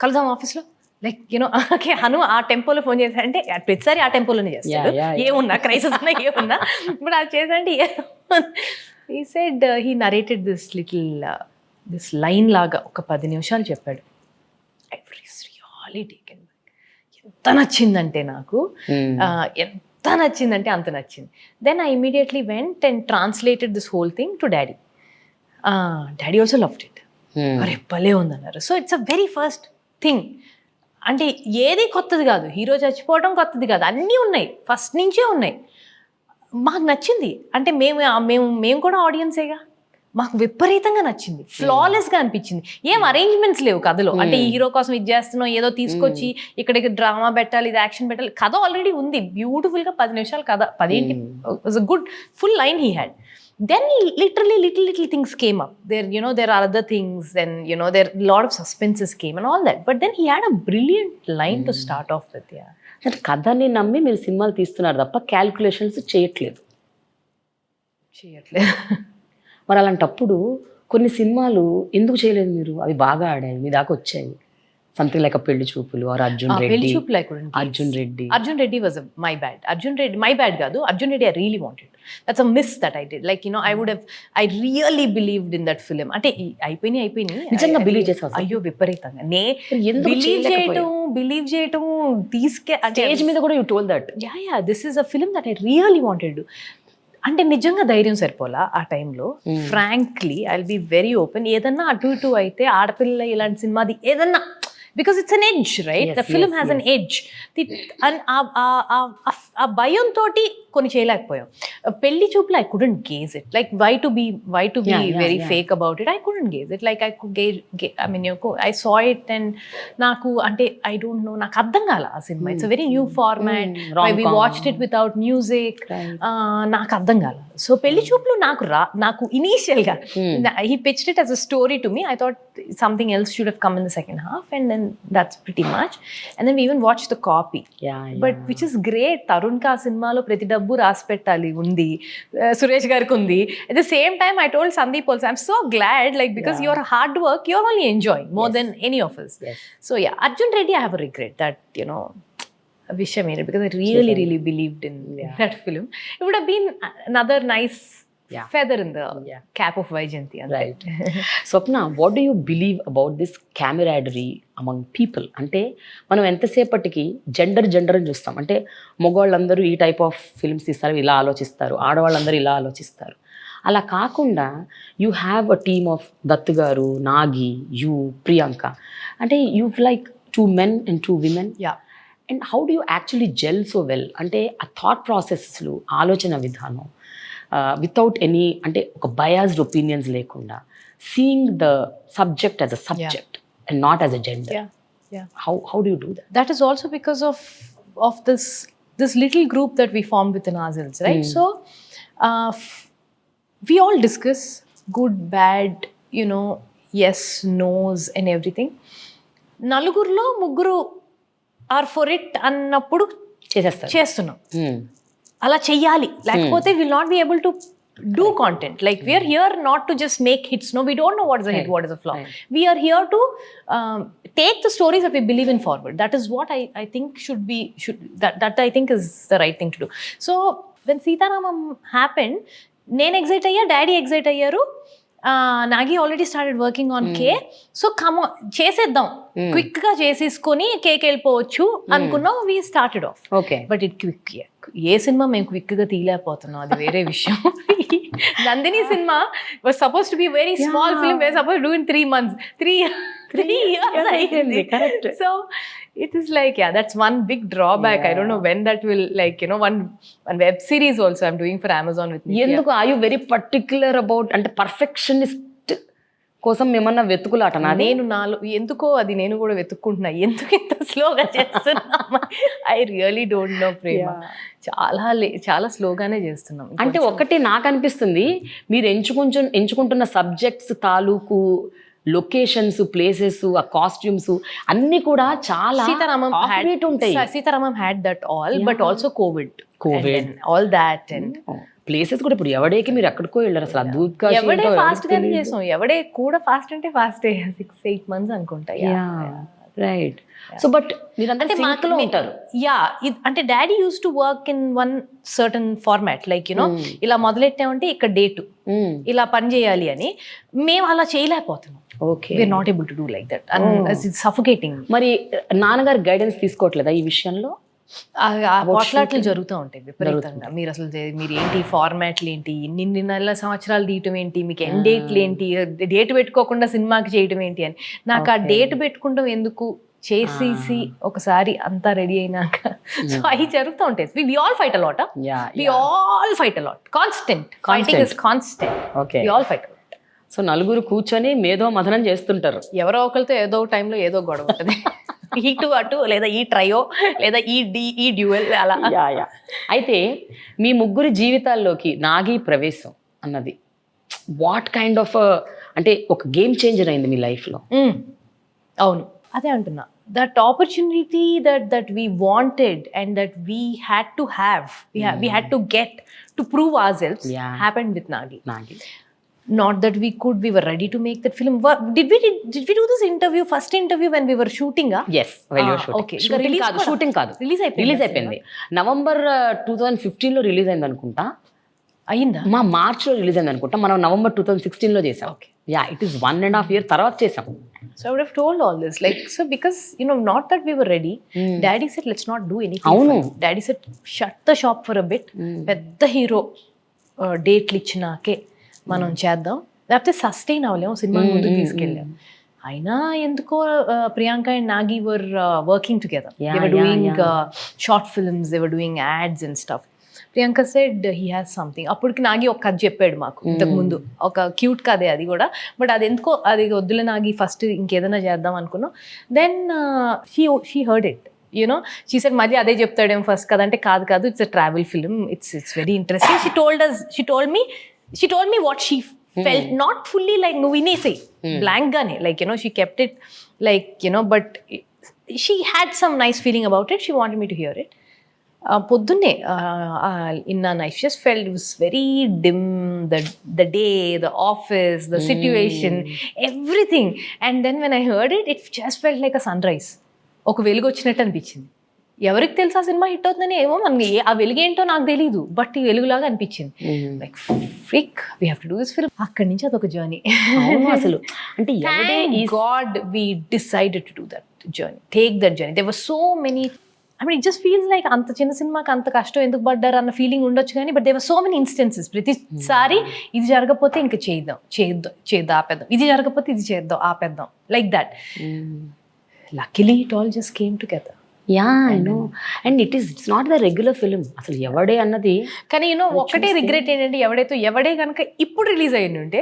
కలుద్దాం ఆఫీస్లో, like you know. Okay, Hanu ఆ టెంపోలో phone చేశాడంటే ప్రతిసారి ఆ టెంపోలోనే చేస్తాడు, ఏమున్నా క్రైసిస్ ఉన్నా ఏమున్నా. ఇప్పుడు అది చేశాడంటే he said he narrated this line లాగా ఒక 10 నిమిషాలు చెప్పాడు. ఎంత నచ్చిందంటే నాకు, ఎంత నచ్చిందంటే అంత నచ్చింది. Then I immediately went and translated this whole thing to daddy. Daddy also loved it. అరే భలే ఉందన్నారు. So it's a very first thing. అంటే ఏది కొత్తది కాదు, హీరో చచ్చిపోవడం కొత్తది కాదు, అన్నీ ఉన్నాయి, ఫస్ట్ నుంచే ఉన్నాయి. మాకు నచ్చింది. అంటే మేము కూడా ఆడియన్సేగా, మాకు విపరీతంగా నచ్చింది, ఫ్లాలెస్గా అనిపించింది. ఏం అరేంజ్మెంట్స్ లేవు కథలో. అంటే ఈ హీరో కోసం ఇది చేస్తున్నాం, ఏదో తీసుకొచ్చి ఇక్కడికి డ్రామా పెట్టాలి, ఇది యాక్షన్ పెట్టాలి. కథ ఆల్రెడీ ఉంది బ్యూటిఫుల్గా, 10 నిమిషాలు కథ, 10 was a good full line he had. Then literally little things came up. There are other things, and there lot of suspenses came and all that. But then he had a brilliant line to start off with. Yeah. అంటే కథని నమ్మి మీరు సినిమాలు తీస్తున్నారు తప్ప calculations చేయట్లేదు. మరి అలాంటప్పుడు కొన్ని సినిమాలు ఎందుకు చేయలేదు మీరు? అవి బాగా ఆడాయి, మీ దాకా వచ్చాయి. Something like Pelli Choopulu or Arjun Reddy. Arjun Reddy was my bad. My bad కాదు. Arjun Reddy I really wanted. That's a miss that I did. Like I really believed in that film. అంటే అయిపోయినాయి నిజంగా బిలీవ్ చేసావు? అయ్యో విపరీతంగా. బిలీవ్ చేయటం స్టేజ్ మీద కూడా you told that. Yeah this is a film that I really wanted. అంటే నిజంగా ధైర్యం సరిపోలా ఆ టైంలో. Frankly I will be very open. ఏదన్నా అటు ఇటు అయితే ఆడపిల్ల ఇలాంటి సినిమాది ఏదన్నా, because it's an edge, right? The film has an edge. And ఆ భయంతో కొన్ని చేయలేకపోయాం. పెళ్లి చూపులో I couldn't gaze it. Like why to be very fake about it? I couldn't gaze it. Like I could gauge, I mean, I saw it and నాకు అంటే I don't know, నాకు అర్థం కాల ఆ cinema. It's a very new format. We watched it without music. నాకు అర్థం కాల. So పెళ్లి చూపులు నాకు ఇనీషియల్గా he pitched it as a story to me. I thought something else should have come in the second half, and then that's pretty much. And then we even watched the copy. But which is great. Tarun ka సినిమాలో ప్రతి డబ్బు రాసి పెట్టాలి ఉంది, సురేష్ గారికి ఉంది. At the same time I told Sandeep also, I'm so glad, like, because your hard work you're only enjoying more than any of us. So yeah, Arjun Reddy I have a regret that I wish I made it, because I really believed in that film. It would have been another nice feather in the cap of Vyjayanthi. Right. Swapna, what do you believe about this camaraderie among people? అంటే మనం ఎంతసేపటికి gender అని చూస్తాం. అంటే మగవాళ్ళందరూ ఈ type of films తీస్తారు, ఇలా ఆలోచిస్తారు, ఆడవాళ్ళందరూ ఇలా ఆలోచిస్తారు. అలా కాకుండా you have a team of Dutt గారు, నాగి, యూ, ప్రియాంక. అంటే you like 2 men and 2 women. And how do you actually gel so well? అంటే ఆ థాట్ ప్రాసెస్లు, ఆలోచన విధానం, వితౌట్ ఎనీ అంటే ఒక బయాస్డ్ ఒపీనియన్స్ లేకుండా, seeing the subject as a subject and not as a gender. How do you do that? That is also because of this little group that we formed within ourselves, right? So we all discuss good, bad, yes, no's and everything. నలుగురులో ముగ్గురు are for it అన్నప్పుడు చేస్తున్నాం. అలా చెయ్యాలి, లేకపోతే will not be able to do content. Like we are here not to just make hits. No, we don't know what is a hit, what is a flop. We are here to take the stories that we believe in forward. That is what I think that I think is the right thing to do. So when Sitaramam happened, నేను excite అయ్యా, daddy excite అయ్యారు, Nagi already started working on K. So come చేసేద్దాం, quick గా చేసేసుకొని కేక్ వెళ్ళిపోవచ్చు అనుకున్నాం. We started off. Okay, but it quick, ఏ సినిమా మేము క్విక్ గా తీయలేకపోతున్నాం, అది వేరే విషయం. Nandini cinema was suppose to be very small film, where suppose do in 3 months, 3 years అయింది. సో it is like, yeah, that's one big drawback. I don't know when that will, like, you know, one web series also I'm doing for Amazon with me. ఎందుకు are you very particular about అంటే perfectionist కోసం ఏమన్నా వెతుకులాటనా? నేను నాలో ఎందుకో అది నేను కూడా వెతుక్కుంటున్నా, ఎందుకు ఇంత స్లోగా చేస్తున్నా. ఐ రియలీ డోంట్ నో ప్రేమ. చాలా స్లోగానే చేస్తున్నాం. అంటే ఒకటి నాకు అనిపిస్తుంది, మీరు ఎంచుకుంటున్న సబ్జెక్ట్స్ తాలూకు లొకేషన్స్, ప్లేసెస్, ఆ కాస్ట్యూమ్స్ అన్ని కూడా చాలా సీతారామం ఉంటాయి. Sitaramam had that all, but also Covid all that and places కూడా. ఇప్పుడు ఎవడేకి మీరు ఎక్కడికో వెళ్ళారు అసలు, అద్భుతంగా ఎవడే ఫాస్ట్ గానే చేసాం. ఎవడే కూడా ఫాస్ట్ అంటే ఫాస్ట్ 6-8 months అనుకుంటా. రైట్. సో బట్ మీరంటే మాటలో ఉంటారు. యా, అంటే daddy use to work in one certain format, like you know ఇలా మొదలెట్టామంటే ఇక్కడ డేటు ఇలా పని చేయాలి అని. మేము అలా చేయలేకపోతున్నాం. Okay, we're not able to do like that and it's suffocating. మరి నాన్నగారు గైడెన్స్ తీసుకోవట్లేదా ఈ విషయంలో? పోట్లాట్లు జరుగుతూ ఉంటాయి విపరీతంగా. మీరు అసలు మీరు ఏంటి ఫార్మాట్లు ఏంటి, ఇన్ని నెలల సంవత్సరాలు తీయటం ఏంటి, మీకు ఎండ్ డేట్లు ఏంటి, డేట్ పెట్టుకోకుండా సినిమాకి చేయటం ఏంటి అని. నాకు ఆ డేట్ పెట్టుకుంటాం ఎందుకు, చేసేసి ఒకసారి అంతా రెడీ అయినాక. సో అవి జరుగుతూ ఉంటాయి. We all fight a lot. We all fight a lot. Constant fighting is constant. Okay, we all fight a lot. So నలుగురు కూర్చొని మేధో మథనం చేస్తుంటారు. ఎవరో ఒకరితో ఏదో టైంలో ఏదో గొడవ ఉంటుంది. ఈ టు అటు, లేదా ఈ ట్రయో, లేదా ఈ డ్యూయల్ అలా. అయితే మీ ముగ్గురి జీవితాల్లోకి నాగి ప్రవేశం అన్నది వాట్ కైండ్ ఆఫ్ అంటే ఒక గేమ్ చేంజర్ అయింది మీ లైఫ్లో? అవును, అదే అంటున్నా. That opportunity that we wanted and that we had to have, we had to get to prove our selves happened with Nagi. Not that we were ready to make that film. Did we do this first interview when we were shooting? Yes, when you were shooting. Okay. Shooting కాదు, release అయిపోయింది. November 2015 లో release అయింది అనుకుంటా. అయిందా? మా March లో release అయింది అనుకుంటా. మనం నవంబర్ 2016 లో చేసాం. Okay. Yeah, it is 1.5 years తర్వాత చేసాం. So I would have told all this, like, so because you know, not that we were ready. Daddy said let's not do anything. Avunu. Daddy said shut the shop for a bit. Pedda hero డేట్లు ఇచ్చినాకే మనం చేద్దాం, లేకపోతే sustain అవ్వలేము, cinema ముందుకు తీసుకెళ్ళాం. అయినా ఎందుకో Priyanka and Nagi were working together. They were doing short films, they were doing ads and stuff. Priyanka said he has something. అప్పటికి నాగి ఒక కథ చెప్పాడు మాకు ఇంతకు ముందు, ఒక క్యూట్ కథే అది కూడా. బట్ అది ఎందుకో అది వద్దులే నాగి, ఫస్ట్ ఇంకేదైనా చేద్దాం అనుకున్నాం. Then she heard it, you know, she said మళ్ళీ అదే చెప్తాడేమో ఫస్ట్ కదా అంటే, కాదు, it's a travel film, it's very interesting. She told me what she felt, not fully like నువ్వు వినేసేయి blank గానే, like, you know, she kept it like, you know, but she had some nice feeling about it. She wanted me to hear it. పొద్దున్నే ఇన్నా night, just felt it was very dim, the day, the office, the situation, everything. And then when I heard it, it just felt like a sunrise. ఒక వెలుగు వచ్చినట్టు అనిపించింది. ఎవరికి తెలుసు ఆ cinema hit అవుతుందని, ఏమో మనకి ఆ వెలుగేంటో నాకు తెలీదు, బట్ ఈ వెలుగులాగా అనిపించింది. Like freak, we have to do this film. అక్కడి నుంచి అదొక జర్నీ అసలు. అంటే god we decided to do that journey, take that journey. There were so many, I mean it just feels like అంత చిన్న సినిమాకి అంత కష్టం ఎందుకు పడ్డారు అన్న ఫీలింగ్ ఉండొచ్చు కానీ, but there were so many instances. ప్రతిసారి ఇది జరగకపోతే ఇంకా చేద్దాం ఆపేద్దాం, ఇది జరగకపోతే ఇది చేద్దాం ఆపేద్దాం, like that. Luckily it all just came together. Yeah, I know. And it's not the regular film అసలు ఎవడే అన్నది. కానీ యూనో ఒకటే రిగ్రెట్ ఏంటంటే, ఎవడే కనుక ఇప్పుడు రిలీజ్ అయ్యింది ఉంటే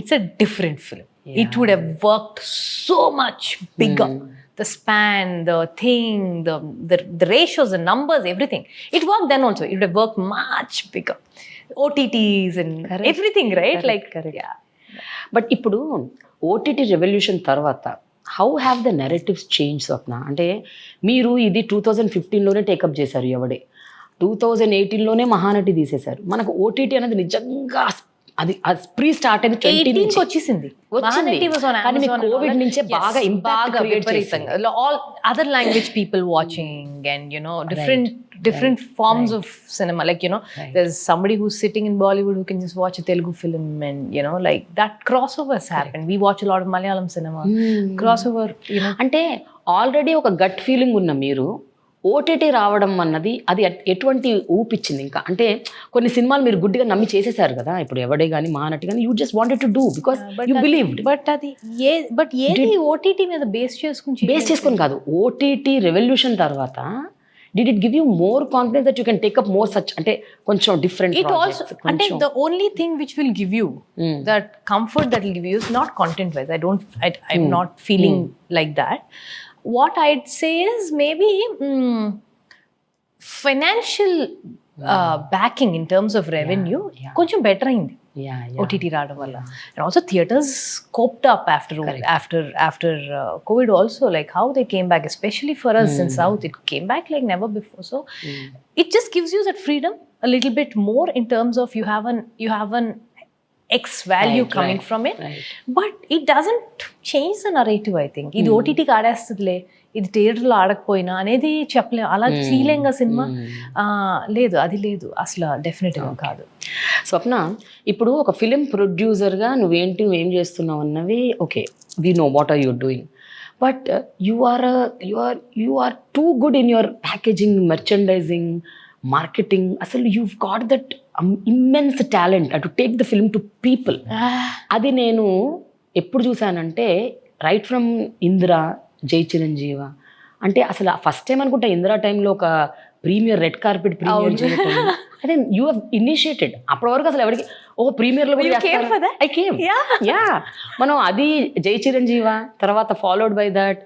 it's a different film. It would have worked so much bigger. The span, the thing, the ratios, the numbers, everything. It worked then also. It would have worked much bigger. OTTs and everything, right? Correct. Yeah. But ఇప్పుడు OTT revolution తర్వాత how have the narratives change Swapna? అంటే మీరు ఇది 2015లోనే take up చేశారు ఎవడే. 2018లోనే మహానటి తీసేశారు. మనకు OTT అనేది నిజంగా అది ప్రీ స్టార్ట్ అయింది 20 వచ్చేసింది. Mahanati was on కానీ Amazon కోవిడ్ నుంచే బాగా బాగా విపరీతంగా all other language people watching and different forms of cinema, like there's somebody who's sitting in Bollywood who can just watch a Telugu film, and like that crossovers happen. We watch a lot of Malayalam cinema. Crossover, అంటే already ఒక gut feeling ఉన్న మీరు OTT రావడం అన్నది అది ఎటువంటి ఊపిచ్చింది? ఇంకా అంటే కొన్ని సినిమాలు మీరు గుడ్డిగా నమ్మి చేసేసారు కదా, ఇప్పుడు ఎవడే కానీ మహానటి కానీ, you just wanted to do because you believed. But ఏది ఓటీటీ మీద బేస్ చేసుకుని కాదు, ఓటీటీ రెవల్యూషన్ తర్వాత did it give you more confidence that you can take up more such అంటే కొంచెం different it projects? Also అంటే the only thing which will give you that comfort that will give you is not content wise. I'm not feeling like that. What I'd say is maybe financial backing in terms of revenue కొంచెం better అయింది OTT రావడం వల్ల. And also theaters coped up after COVID also, like how they came back, especially for us in South, it came back like never before. So it just gives you that freedom a little bit more in terms of you have an X value coming from it, but it doesn't change the narrative. I think ఇది OTT కి ఆడేస్తుందిలే, ఇది థియేటర్లో ఆడకపోయినా అనేది చెప్పలేము. అలా feeling cinema లేదు, అది లేదు అసలు, డెఫినెట్గా కాదు. స్వప్న, ఇప్పుడు ఒక ఫిలిం ప్రొడ్యూసర్గా నువ్వేం చేస్తున్నావు అన్నవి okay, we know what are you're doing, but you are too good in your packaging, merchandising, marketing. అసలు you've got that immense talent to take the film to people. అది నేను ఎప్పుడు చూసానంటే రైట్ ఫ్రమ్ ఇందిరా, జై చిరంజీవ, అంటే అసలు ఫస్ట్ టైం అనుకుంటా ఇందిరా టైంలో ఒక ప్రీమియర్, రెడ్ కార్పెట్ ప్రీమియర్ చేయటం, అంటే యూ హ్యావ్ ఇనిషియేటెడ్. అప్పటి వరకు అసలు ఎవరికి ప్రీమియర్ లో ఐ కేమ్, మనం అది జై చిరంజీవ తర్వాత ఫాలోడ్ బై దట్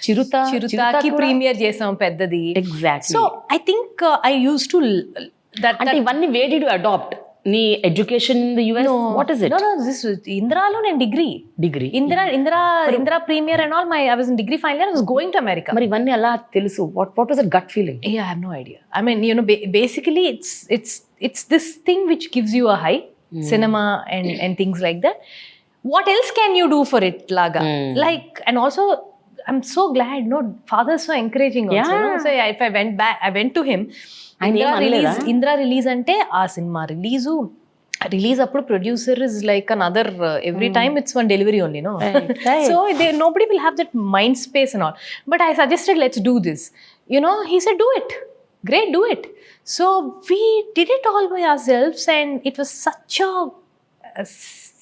చిరుతకి ప్రీమియర్ చేసాం పెద్దది. Exactly. So I think I use to that. అంటే ఇవన్నీ వే డిడ్ యు అడాప్ట్ నీ education in the US? What is it? No this ఇందిరాలో నేను degree Indira premiere and all, I was in degree final year, I was going to America. మరి ఇవన్నీ ఎలా తెలుసు? What was that gut feeling? I have no idea. I mean basically it's this thing which gives you a high, cinema and things like that. What else can you do for it laga? Like, and also I'm so glad father's so encouraging also. So if I went back, I went to him. Indira release అంటే ఆ cinema release అప్పుడు producer is like another, every time it's one delivery only, so nobody will have that mind space and all, but I suggested let's do this, he said do it, great, do it. So we did it all by ourselves and it was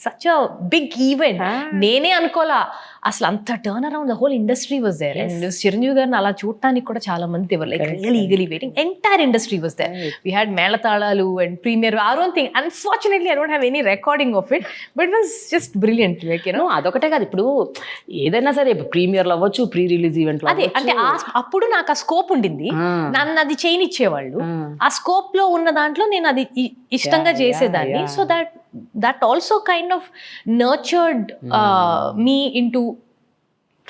such a big event. నేనే అనుకోలా అసలు అంత turn around, the whole industry was there. And Chiranjeevi గారిని అలా చూడటానికి కూడా చాలా మంది they were like really eagerly waiting. Entire industry was there. We had మేళతాళాలు and premiere, our own thing. Unfortunately I don't have any recording of it, but it was just brilliant. Like అదొకటే కాదు, ఇప్పుడు ఏదైనా సరే ప్రీమియర్ లో అవ్వచ్చు, pre release event లో అదే, అంటే అప్పుడు నాకు ఆ స్కోప్ ఉండింది, నన్ను అది చేయనిచ్చేవాళ్ళు. ఆ స్కోప్ లో ఉన్న దాంట్లో నేను అది ఇష్టంగా చేసేదాన్ని. So that also kind of nurtured me into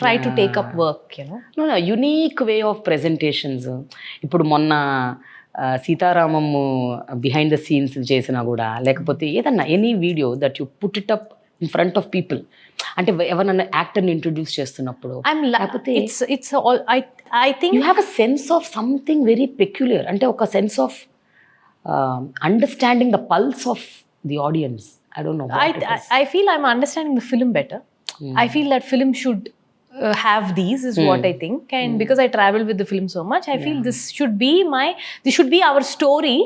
try to take up work, No, unique way of presentations. ఇప్పుడు మొన్న సీతారామం బిహైండ్ ద సీన్స్ చేసినా కూడా, లేకపోతే ఏదన్నా any video that you put it up in front of people, అంటే ఎవరన్నా యాక్టర్ని introduce చేస్తున్నప్పుడు, I think you have a sense of something very peculiar, అంటే ఒక sense of understanding the pulse of the audience. I don't know what I feel I'm understanding the film better. I feel that film should have these is what I think, and because I travel with the film so much, I feel this should be our story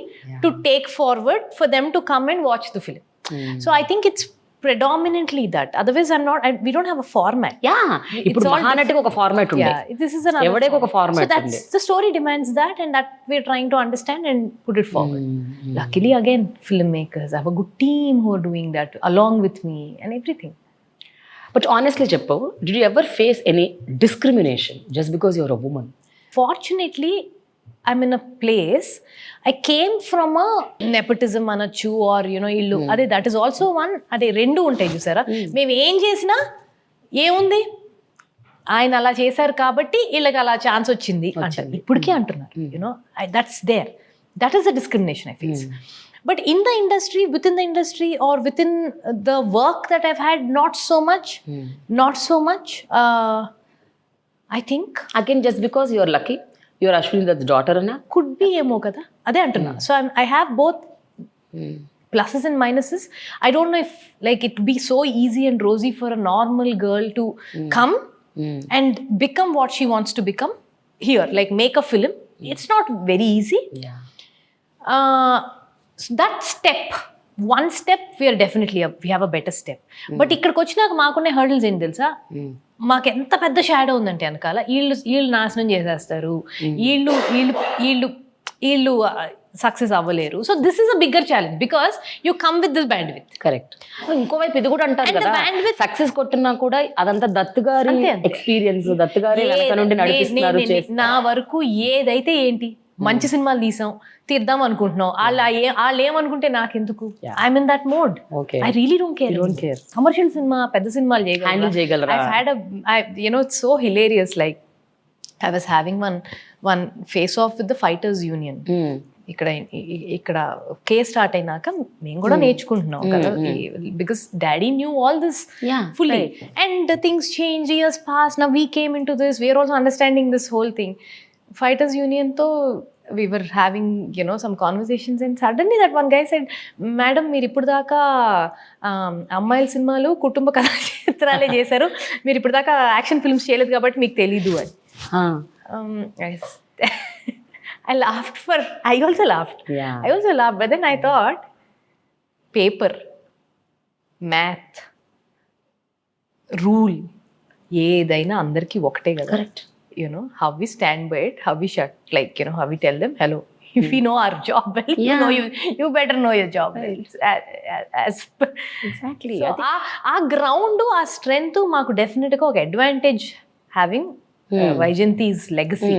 to take forward for them to come and watch the film. So I think it's predominantly that. Otherwise we don't have a format. ఇప్పుడు మహానటికి ఒక format ఉంది, this is another, ఎవడేకి ఒక format so that's the story demands that, and that we're trying to understand and put it forward. Luckily again filmmakers, I have a good team who are doing that along with me and everything. But honestly చెప్పు, did you ever face any discrimination just because you're a woman? Fortunately I'm in a place, I came from a nepotism anachu, or illu ade, that is also one. ade rendu untai chusara, మేము ఏం చేసినా ఏముంది, ఆయన అలా చేశారు కాబట్టి వీళ్ళకి అలా ఛాన్స్ వచ్చింది అంటారు. ఇప్పటికీ అంటున్నారు, you know that's there. That is the discrimination I feel. But in the industry, within the industry, or within the work that I've had, not so much. I think again, just because you're lucky, you're Ashwini Dutt's daughter, na could be emo kada. Ade antunna. So I have both pluses and minuses. I don't know if like it would be so easy and rosy for a normal girl to come and become what she wants to become here, like make a film. It's not very easy. So that one step we are definitely we have a better step. But ఇక్కడికి వచ్చినాక మాకున్న hurdles ఏంటి తెలుసా? మాకు ఎంత పెద్ద shadow ఉందంటే వెనకాల వీళ్ళు నాశనం చేసేస్తారు, వీళ్ళు సక్సెస్ అవ్వలేరు. So this is a bigger challenge because you come with this band with. Correct. ఇంకోవైపు ఇది కూడా అంటారు కదా, సక్సెస్ కొట్టినా కూడా అదంతా దత్తు గారి ఎక్స్పీరియన్స్, దత్తు గారి వెనక నుండి నడిపిస్తున్నారు. నా వరకు ఏదైతే ఏంటి, మంచి సినిమాలు తీద్దాం అనుకుంటున్నాం, వాళ్ళు ఏమనుకుంటే నాకెందుకు? I'm in that mode. I really don't care. Commercial cinema, పెద్ద సినిమాలు చేయగలరా? It's so hilarious. Like I was having one face off with the fighters union. ఇక్కడ కేస్ స్టార్ట్ అయినాక మేము కూడా నేర్చుకుంటున్నాం కదా, because daddy new all this fully and things change, years pass, now we came in to this, we are also understanding this whole thing. Fighters union తో we were having some conversations, and suddenly that one guy said, madam మీరు ఇప్పుడు దాకా అమ్మాయిల సినిమాలు కుటుంబ కథా చిత్రాలే చేశారు, మీరు ఇప్పుడు దాకా యాక్షన్ ఫిల్మ్స్ చేయలేదు కాబట్టి మీకు తెలీదు అని. I also laughed, but then I thought paper, math, rule ఏదైనా అందరికీ ఒకటే కదా. Correct. How we stand by it, how we shut, like how we tell them hello, if we know our job well, you better know your job well. Exactly. So our ground, our strength maaku definitely ఒక advantage having Vyjayanti's legacy.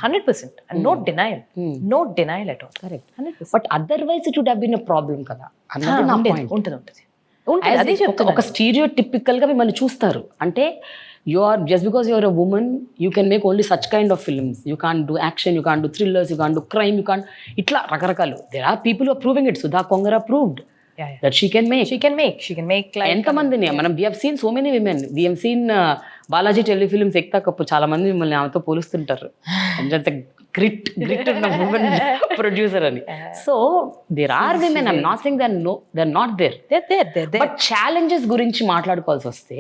100%, and no denial at all. Correct. 100%. But otherwise it would have been a problem kada అన్నది నా point. ఉంటుంది. అదే చెప్తున్నా, ఒక stereotypical గా మిమ్మల్ని చూస్తారు. అంటే just because you're a woman, you can make only such kind of films. You can't do action, you can't do thrillers, you can't do crime, you can't. Itla rakarakalu. There are people who are proving it. Sudha Kongara proved that she can make. Like enta mandini manam we have seen so many women. We have seen Balaji telefilms ekta kappu chaala mandi mimmalni ameto polustuntaru. Just a grit ఉన్న woman producer ani. So there are women, I'm not saying they're not there. They're there. But challenges గురించి మాట్లాడుకోవాల్సి వస్తే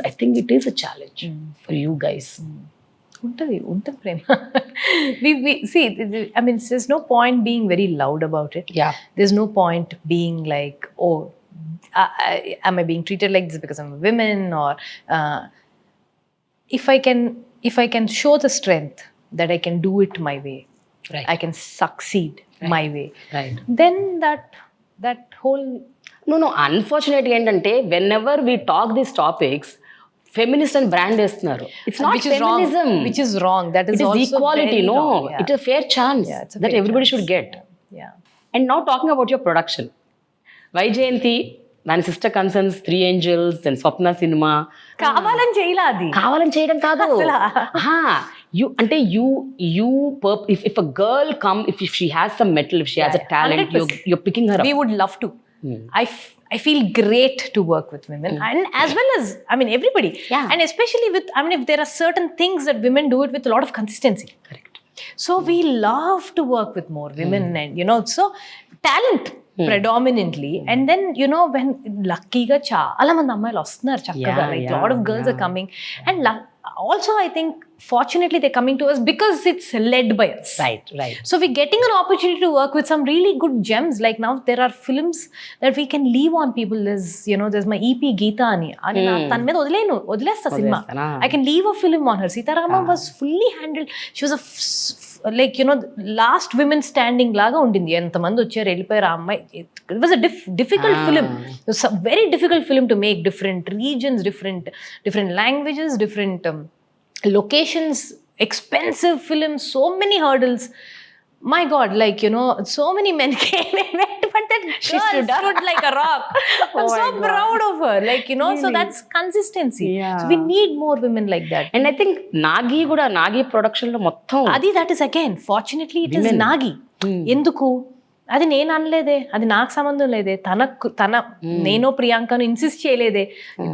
I think it is a challenge for you guys. ఉంటుంది ప్రేమ. we see, I mean, there's no point being very loud about it. There's no point being like, oh, am I being treated like this because I'm a woman, or if I can show the strength that I can do it my way, right, I can succeed my way, right, then that whole no unfortunately ఏంటంటే whenever we talk these topics, feminist and brand చేస్తున్నారు. It's not feminism, which is wrong. That is also equality. No, it's a fair chance that everybody should get. And now talking about your production, Vyjayanthi, దాని sister concerns 3 Angels and Swapna Cinema. కావాలని చేయడం కాదు. If a girl if she has some metal, if she has a talent, you're picking her up. We would love to. I feel great to work with women, and as well as, I mean, everybody. And especially with, I mean, if there are certain things that women do it with a lot of consistency. Correct. So we love to work with more women, and so talent predominantly, and then when lucky ga chaala mandi ammayalu vastunnaru chakkaga, like a lot of girls are coming, and also I think fortunately they're coming to us because it's led by us, right. So we're getting an opportunity to work with some really good gems. Like now there are films that we can leave on people. There's my EP Geeta ani tan మీద వదిలేస్తా cinema. I can leave a film on her. Sitaramam was fully handled. She was last women standing laga undindi. ఎంతమంది వచ్చారు వెళ్ళిపోయారు ఆ అమ్మాయి. It was a difficult film. It was a very difficult film to make. Different regions, different languages, different locations, expensive films, so many hurdles. my God, like, you know, so many men came and went, but that She girl stood up. like a rock. I'm my so God. proud of her. Like, you know, so Really? that's consistency. Yeah. So we need more women like that. And I think Nagi production లో మొత్తం అది that is again, fortunately it is Women. Nagi. ఎందుకు అది నేను అనలేదే, అది నాకు సంబంధం లేదే, తన నేను ప్రియాంకను ఇన్సిస్ట్ చేయలేదే,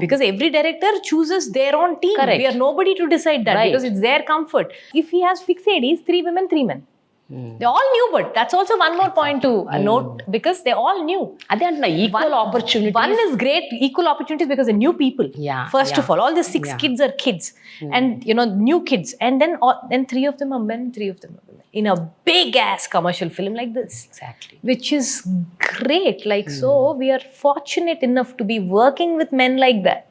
because every director chooses their own team. Correct. We are nobody to decide that, Right. because it's their comfort. If he has fixed ADs, 3 women, 3 men. They all knew, but that's also one more point to note, because they all knew. అదే అంటున్నా, equal opportunity. One is great, equal opportunities, because the new people. Yeah, First yeah. of all the 6 kids are kids, and you know, new kids, and then 3 of them are men, 3 of them are women, in a big ass commercial film like this. Exactly. Which is great. Like, so we are fortunate enough to be working with men like that.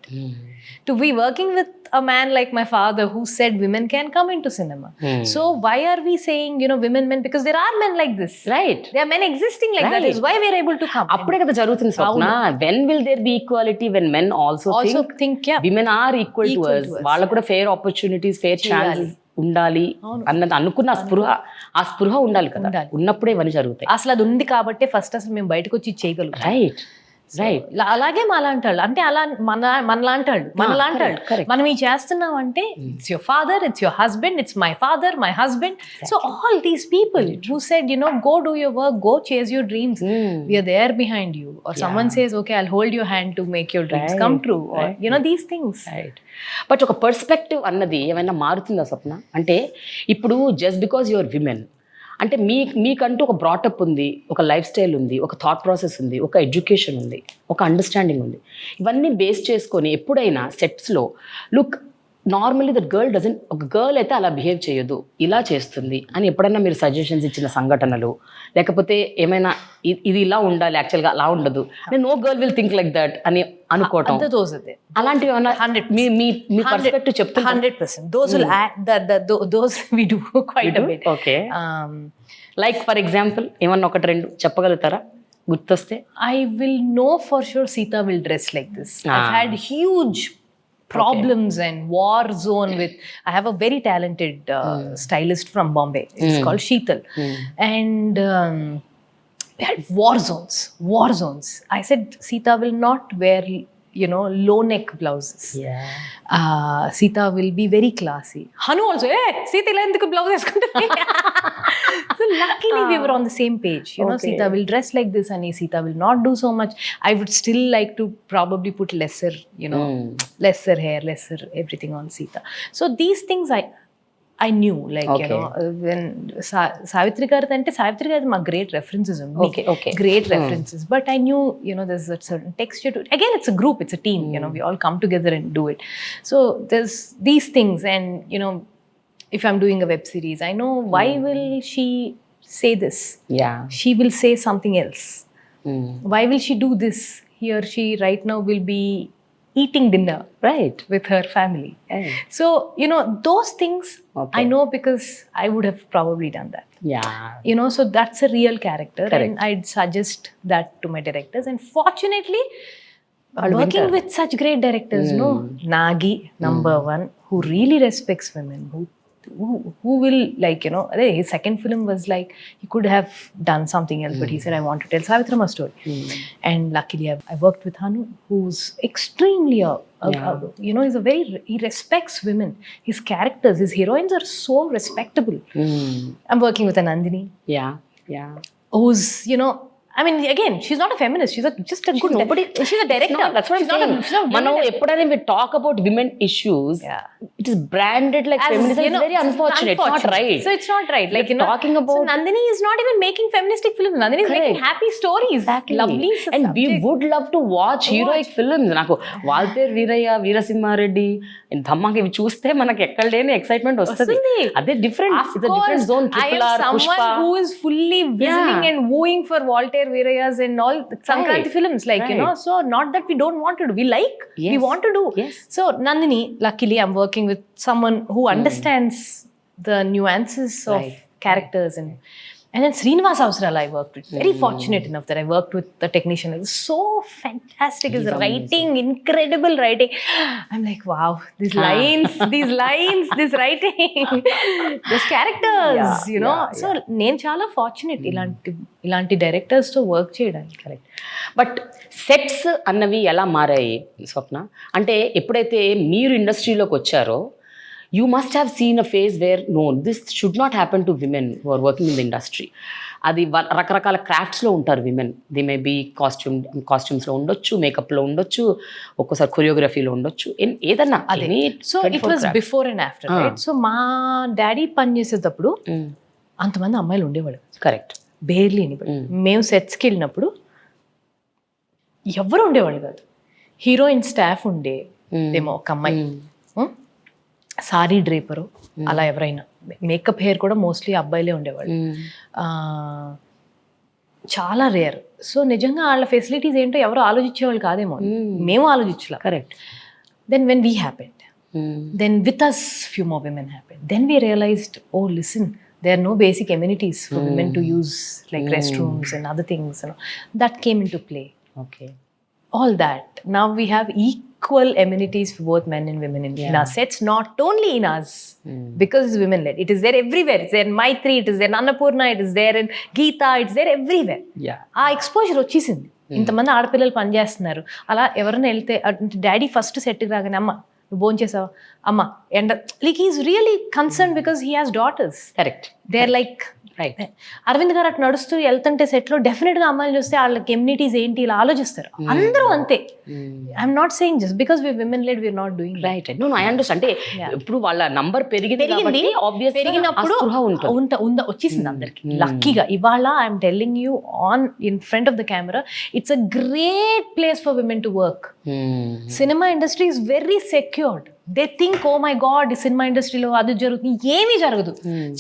To be working with a man like my father, who said women can come into cinema. So why are we saying, you know, women, men? Because there are men like this. Right. There are men existing like that. Right. Is why we are able to come. అప్పుడే కదా జరుగుతుంది Swapna. When will there be equality when men also Also think, yeah, women are equal to Equal us. to us. వాళ్ళకు కూడా fair opportunities, fair chances ఉండాలి అన్నది అనుకున్న ఆ స్పృహ ఉండాలి కదా. ఉన్నప్పుడే ఇవన్నీ జరుగుతాయి. అసలు అది ఉంది కాబట్టి ఫస్ట్ అసలు మేము బయటకు వచ్చి చేయగలుగుతాం. Right, right. అలాగే మాలాంటాళ్ళు, అంటే అలా మనలాంటాళ్ళు మనం ఈ చేస్తున్నాం అంటే, it's your father, it's your husband, it's my father, my husband. So all these people who said, you know, go do your work, go chase your dreams, we are there behind you. Or someone says, okay, I'll hold your hand to make your dreams come true, or you know, these things. Right. But ఒక perspective అన్నది ఏమైనా మారుతుందా స్వప్న? అంటే ఇప్పుడు just because your women అంటే మీకంటూ ఒక brought up ఉంది, ఒక లైఫ్ స్టైల్ ఉంది, ఒక థాట్ ప్రాసెస్ ఉంది, ఒక ఎడ్యుకేషన్ ఉంది, ఒక అండర్స్టాండింగ్ ఉంది. ఇవన్నీ బేస్ చేసుకొని ఎప్పుడైనా సెట్స్లో look normally that girl doesn't, ఒక గర్ల్ అయితే అలా బిహేవ్ చేయదు, ఇలా చేస్తుంది అని ఎప్పుడైనా మీరు సజెషన్స్ ఇచ్చిన సంఘటనలు, లేకపోతే ఏమైనా ఇది ఇలా ఉండాలి యాక్చువల్గా అలా ఉండదు, no girl will think like that అని అనుకోవటం, అలాంటివి ఏమైనా మీ పర్స్పెక్టివ్ చెప్తే? 100%. Those will add, those we do quite a bit. Okay. Like for example ఏమన్నా ఒకటి రెండు చెప్పగలుగుతారా గుర్తొస్తే? I will know for sure Sita will dress like this. I've had huge problems and Warzone with, I have a very talented stylist from Bombay. It's called Sheetal. And we had war zones. I said Sita will not wear, you know, low neck blouses. Sita will be very classy. Hanu also, hey, Sita ila enduku blouse eskuntundi. So luckily we were on the same page. You know, Sita will dress like this, and Sita will not do so much. I would still like to probably put lesser, you know, lesser hair, lesser everything on Sita. So these things I knew, like, you know, when Savitri garu ante, Savitri garu ma great references undi. Okay. Great references. But I knew, you know, there's a certain texture to it. Again, it's a group, it's a team, you know, we all come together and do it. So there's these things, and, you know, if I'm doing a web series, I know why will she say this? She will say something else. Why will she do this? Here she right now will be eating dinner, right, with her family. So, you know, those things I know, because I would have probably done that. You know, so that's a real character. Correct. And I'd suggest that to my directors, and fortunately working with such great directors, no, Nagi number 1, who really respects women, who will, like, you know, his second film was like, he could have done something else, but he said, I want to tell Savitrama's story. And luckily I worked with Hanu, who's extremely you know, he respects women. His characters, his heroines are so respectable. I'm working with a Nandini, who's, you know, I mean, again, she's not a feminist. She's just a good. She's a director. That's what I'm saying. Mano, eppudane we talk about women issues, it is branded like feminism. It's very unfortunate. It's not right. So it's not right. Like, you know, talking about, so Nandini is not even making feministic films. Nandini is making happy stories. Exactly. Lovely. And we would love to watch heroic films. Naku Valter Veeraya, Veerasimhareddy, and Dhammaki ivi chuste manaki ekkada leni excitement vastadi. Ade different. It's a different zone. I am someone who is fully whistling and wooing for Walter Veerayas and all Sankranti films, like, you know, so not that we don't want to do, we like, we want to do. So Nandini, luckily I'm working with someone who understands the nuances of characters, and And then Srinivas Avasarala I worked with. Very fortunate enough that I worked with the technician. It was so fantastic. His writing, incredible writing. I'm like, wow, these lines, this writing, these characters, you know. So, నేను చాలా fortunate ఇలాంటి directors తో work చేయడానికి. Correct. But sets అన్నవి ఎలా మారాయి స్వప్న? అంటే ఎప్పుడైతే మీరు ఇండస్ట్రీలోకి వచ్చారో you must have seen a phase where no, this should not happen to women who are working in the industry. అది రకరకాల క్రాఫ్ట్స్లో ఉంటారు విమెన్. ది మే బీ కాస్ట్యూమ్స్లో ఉండొచ్చు, మేకప్లో ఉండొచ్చు, ఒక్కోసారి కొరియోగ్రఫీలో ఉండొచ్చు, ఏదన్నా. అదే. So it was before and after, right? So మా డాడీ పని చేసేటప్పుడు అంతమంది అమ్మాయిలు ఉండేవాడు. కరెక్ట్. Barely anybody. మేము సెట్స్కి వెళ్ళినప్పుడు ఎవరు ఉండేవాళ్ళు కాదు. హీరోయిన్ స్టాఫ్ ఉండేదేమో ఒక అమ్మాయి, సారీ డ్రేపరు, అలా ఎవరైనా. మేకప్ హెయిర్ కూడా మోస్ట్లీ అబ్బాయిలే ఉండేవాళ్ళు. చాలా రేర్. సో నిజంగా వాళ్ళ ఫెసిలిటీస్ ఏంటో ఎవరు ఆలోచించేవాళ్ళు కాదేమో, మేము ఆలోచించలే. Correct. Then when we happened, then with us few more women happened, then we realized, oh listen, there are no basic amenities for women to use, like restrooms and other things, you know. That came into play. Okay. All that. Now we have equal amenities for both men and women in our sets, not only in us, because it's women led. It is there everywhere. It's there in Maitri, it is there in Annapurna, it is there in Geeta, it's there everywhere. Yeah. ఆ exposure వచ్చేసింది. ఇంతమంది ఆడపిల్లలు పనిచేస్తున్నారు. అలా ఎవరైనా వెళ్తే, daddy first సెట్కి రాగానే, అమ్మ నువ్వు భోంచేసావా, అమ్మ ఎండ, like he's really concern because he has daughters. Correct. They are like, right. Arvind గారు అటు నడుస్తూ వెళ్తుంటే సెట్లో డెఫినెట్గా అమ్మాయిలు చూస్తే వాళ్ళకి ఎమ్యూనిటీస్ ఏంటి ఇలా ఆలోచిస్తారు. అందరూ అంతే. I'm not saying just because we women led we are not doing right. No I understand. అంటే ఇప్పుడు వాళ్ళ నంబర్ పెరిగినప్పుడు వచ్చేసింది అందరికి లక్కీగా. ఇవాళ I'm telling you on in front of the camera, it's a great place for women to work. Cinema industry is very secured. They think, oh my god, cinema ఇండస్ట్రీలో అది జరుగుతుంది. ఏమీ జరగదు.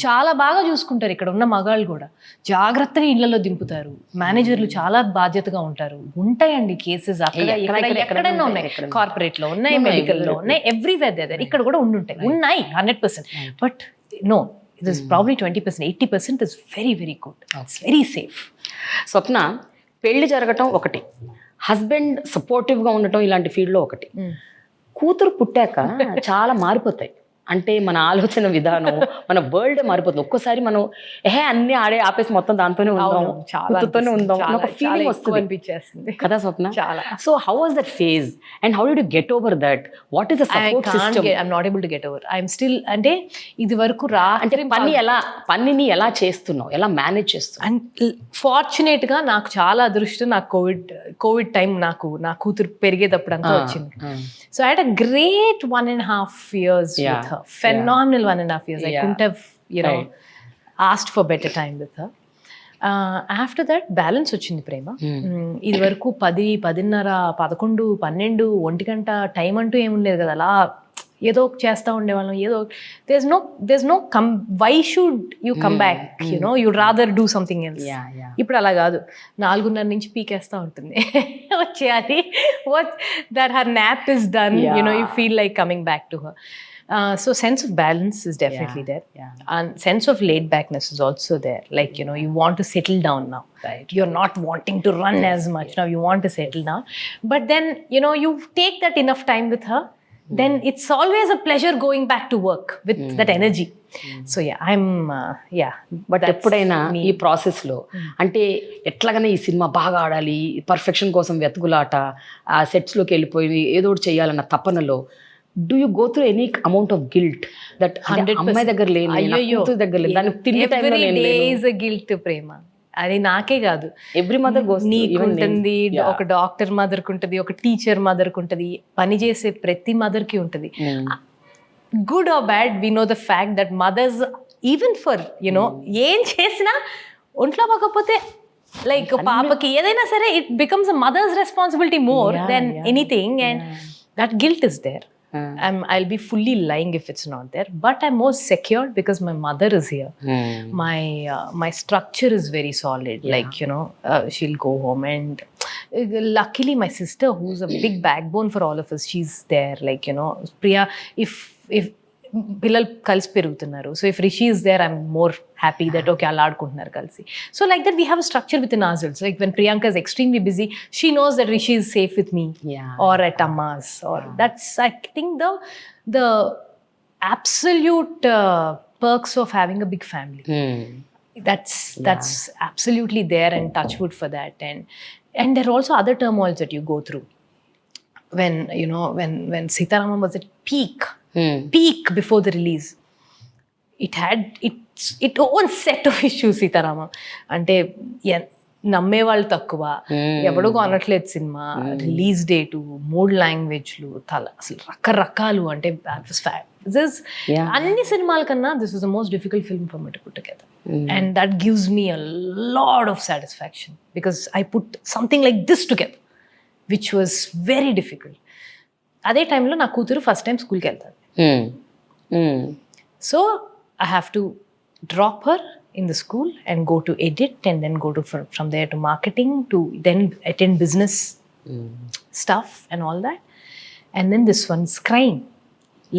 చాలా బాగా చూసుకుంటారు ఇక్కడ ఉన్న మగాళ్ళు కూడా. జాగ్రత్తగా ఇళ్లలో దింపుతారు. మేనేజర్లు చాలా బాధ్యతగా ఉంటారు. ఉంటాయండి కేసెస్ ఎక్కడైనా ఉన్నాయి. కార్పొరేట్ లో ఉన్నాయి, మెడికల్ లో ఉన్నాయి, ఎవ్రీవేర్ దేర్. ఇక్కడ కూడా ఉన్నాయి 100%. But no, it is probably 20%, 80% is very very good. It's very safe. Swapna, పెళ్లి జరగటం ఒకటి, హస్బెండ్ సపోర్టివ్గా ఉండటం ఇలాంటి ఫీల్డ్లో ఒకటి. కూతురు పుట్టాక చాలా మారిపోతాయి. అంటే మన ఆలోచన విధానం, మన వరల్డ్ మారిపోతుంది. ఒక్కోసారి మనం అన్ని ఆపేసి మొత్తం దాంతోనే ఉందాం, కూతురుతోనే ఉందాం ఒక ఫీలింగ్ వస్తుంది కదా Swapna? So how was that phase and how did you get over that? What is the support system? I'm not able to get over. I'm still, అంటే ఇది వరకు అంటే పనిని ఎలా చేస్తున్నావు, ఎలా మేనేజ్ చేస్తున్నావు? అండ్ ఫార్చునేట్ గా నాకు చాలా అదృష్టం, నాకు కోవిడ్ టైం నా కూతురు పెరిగేటప్పుడు అంతా వచ్చింది. So I had a great 1.5 years with her. Phenomenal 1.5 years. I couldn't have, asked for better time with her. After that, balance వచ్చింది ప్రేమ. ఇది వరకు 10, 10:30, 11, 12, 1 గంట టైం అంటూ ఏముండేది కదా. అలా ఏదో చేస్తూ ఉండేవాళ్ళం. there's no why should you come back, you'd rather do something else. ఇప్పుడు అలా కాదు. 4:30 నుంచి పీకేస్తూ ఉంటుంది. వచ్చేయాలి. that her nap is done, you feel like coming back to her. So sense of balance is definitely there. And sense of laid backness is also there. Like, you want to settle down now. Right. You're not wanting to run as much now. You want to settle down. But then, you take that enough time with her. Then it's always a pleasure going back to work with that energy. So but ఎప్పుడైనా ఈ process లో అంటే ఎట్లాగైనా ఈ cinema బాగా ఆడాలి, perfection కోసం వెతుకులాట, ఆ సెట్స్ లోకి వెళ్ళిపోయి ఏదో ఒకటి చేయాలన్న తపనలో do you go through any amount of guilt that 100% అమ్మాయి దగ్గర లేని, కూతురు దగ్గర లేని, దానికి తిండి టైంలో నేను లేను? Every day is a guilt, ప్రేమ. అది నాకే కాదు, ఎవ్రీ మదర్ గోస్. నీకుంటుంది, ఒక డాక్టర్ మదర్కి ఉంటుంది, ఒక టీచర్ మదర్కి ఉంటుంది, పని చేసే ప్రతి మదర్కి ఉంటుంది. Good or bad, we know the fact that mothers even for ఏం చేసినా ఒంట్లో పోకపోతే లైక్ పాపకి ఏదైనా సరే it becomes a mothers responsibility more than anything. And that guilt is there. I'll be fully lying if it's not there, but I'm more secured because my mother is here. My structure is very solid. Like, she'll go home, and luckily my sister, who's a big backbone for all of us, she's there. Like, Priya, if పిల్లలు కలిసి పెరుగుతున్నారు. So if Rishi is there I'm more happy that okay అలా ఆడుకుంటున్నారు కలిసి. So like that we have a structure within ourselves. Like when Priyanka is extremely busy, she knows that Rishi is safe with me or at Amma's, or that's I think the absolute perks of having a big family. That's absolutely there, and touch wood for that. And there are also other turmoils that you go through when you know when Sitaramam was at peak before the release. It had its own set of issues. Sitaramam ante నమ్మే వాళ్ళు తక్కువ, ఎవడో కొనట్లేదు cinema, release date, 3 లాంగ్వేజ్లు, అసలు రకరకాలు. అంటే అన్ని సినిమాల కన్నా this is the most difficult film for me to put together. And that gives me a lot of satisfaction because I put something like this together which was very difficult. అదే టైంలో నా కూతురు ఫస్ట్ టైం స్కూల్కి వెళ్తాను. So I have to drop her in the school and go to edit, and then go to from there to marketing, to then attend business stuff and all that. And then this one's crying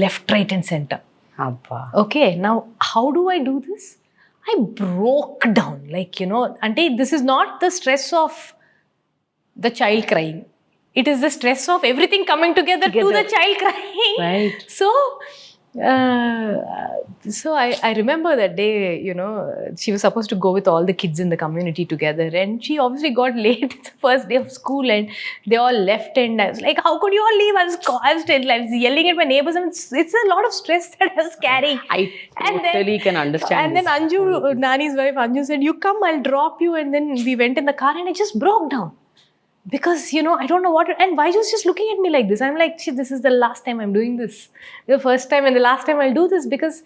left, right and center. Abba. Okay, now how do I do this? I broke down, like, you know, ante this is not the stress of the child crying, it is the stress of everything coming together. To the child crying, right? So I remember that day, you know, she was supposed to go with all the kids in the community together, and she obviously got late. It's the first day of school and they all left, and I was like, how could you all leave? I was yelling at my neighbors, and it's a lot of stress that I was carrying. I totally can understand. And then Anju, Nani's wife Anju, said, you come, I'll drop you. And then we went in the car and I just broke down. Because, you know, I don't know what, and Vyju's just looking at me like this. I'm like, this is the last time I'm doing this. The first time and the last time I'll do this, because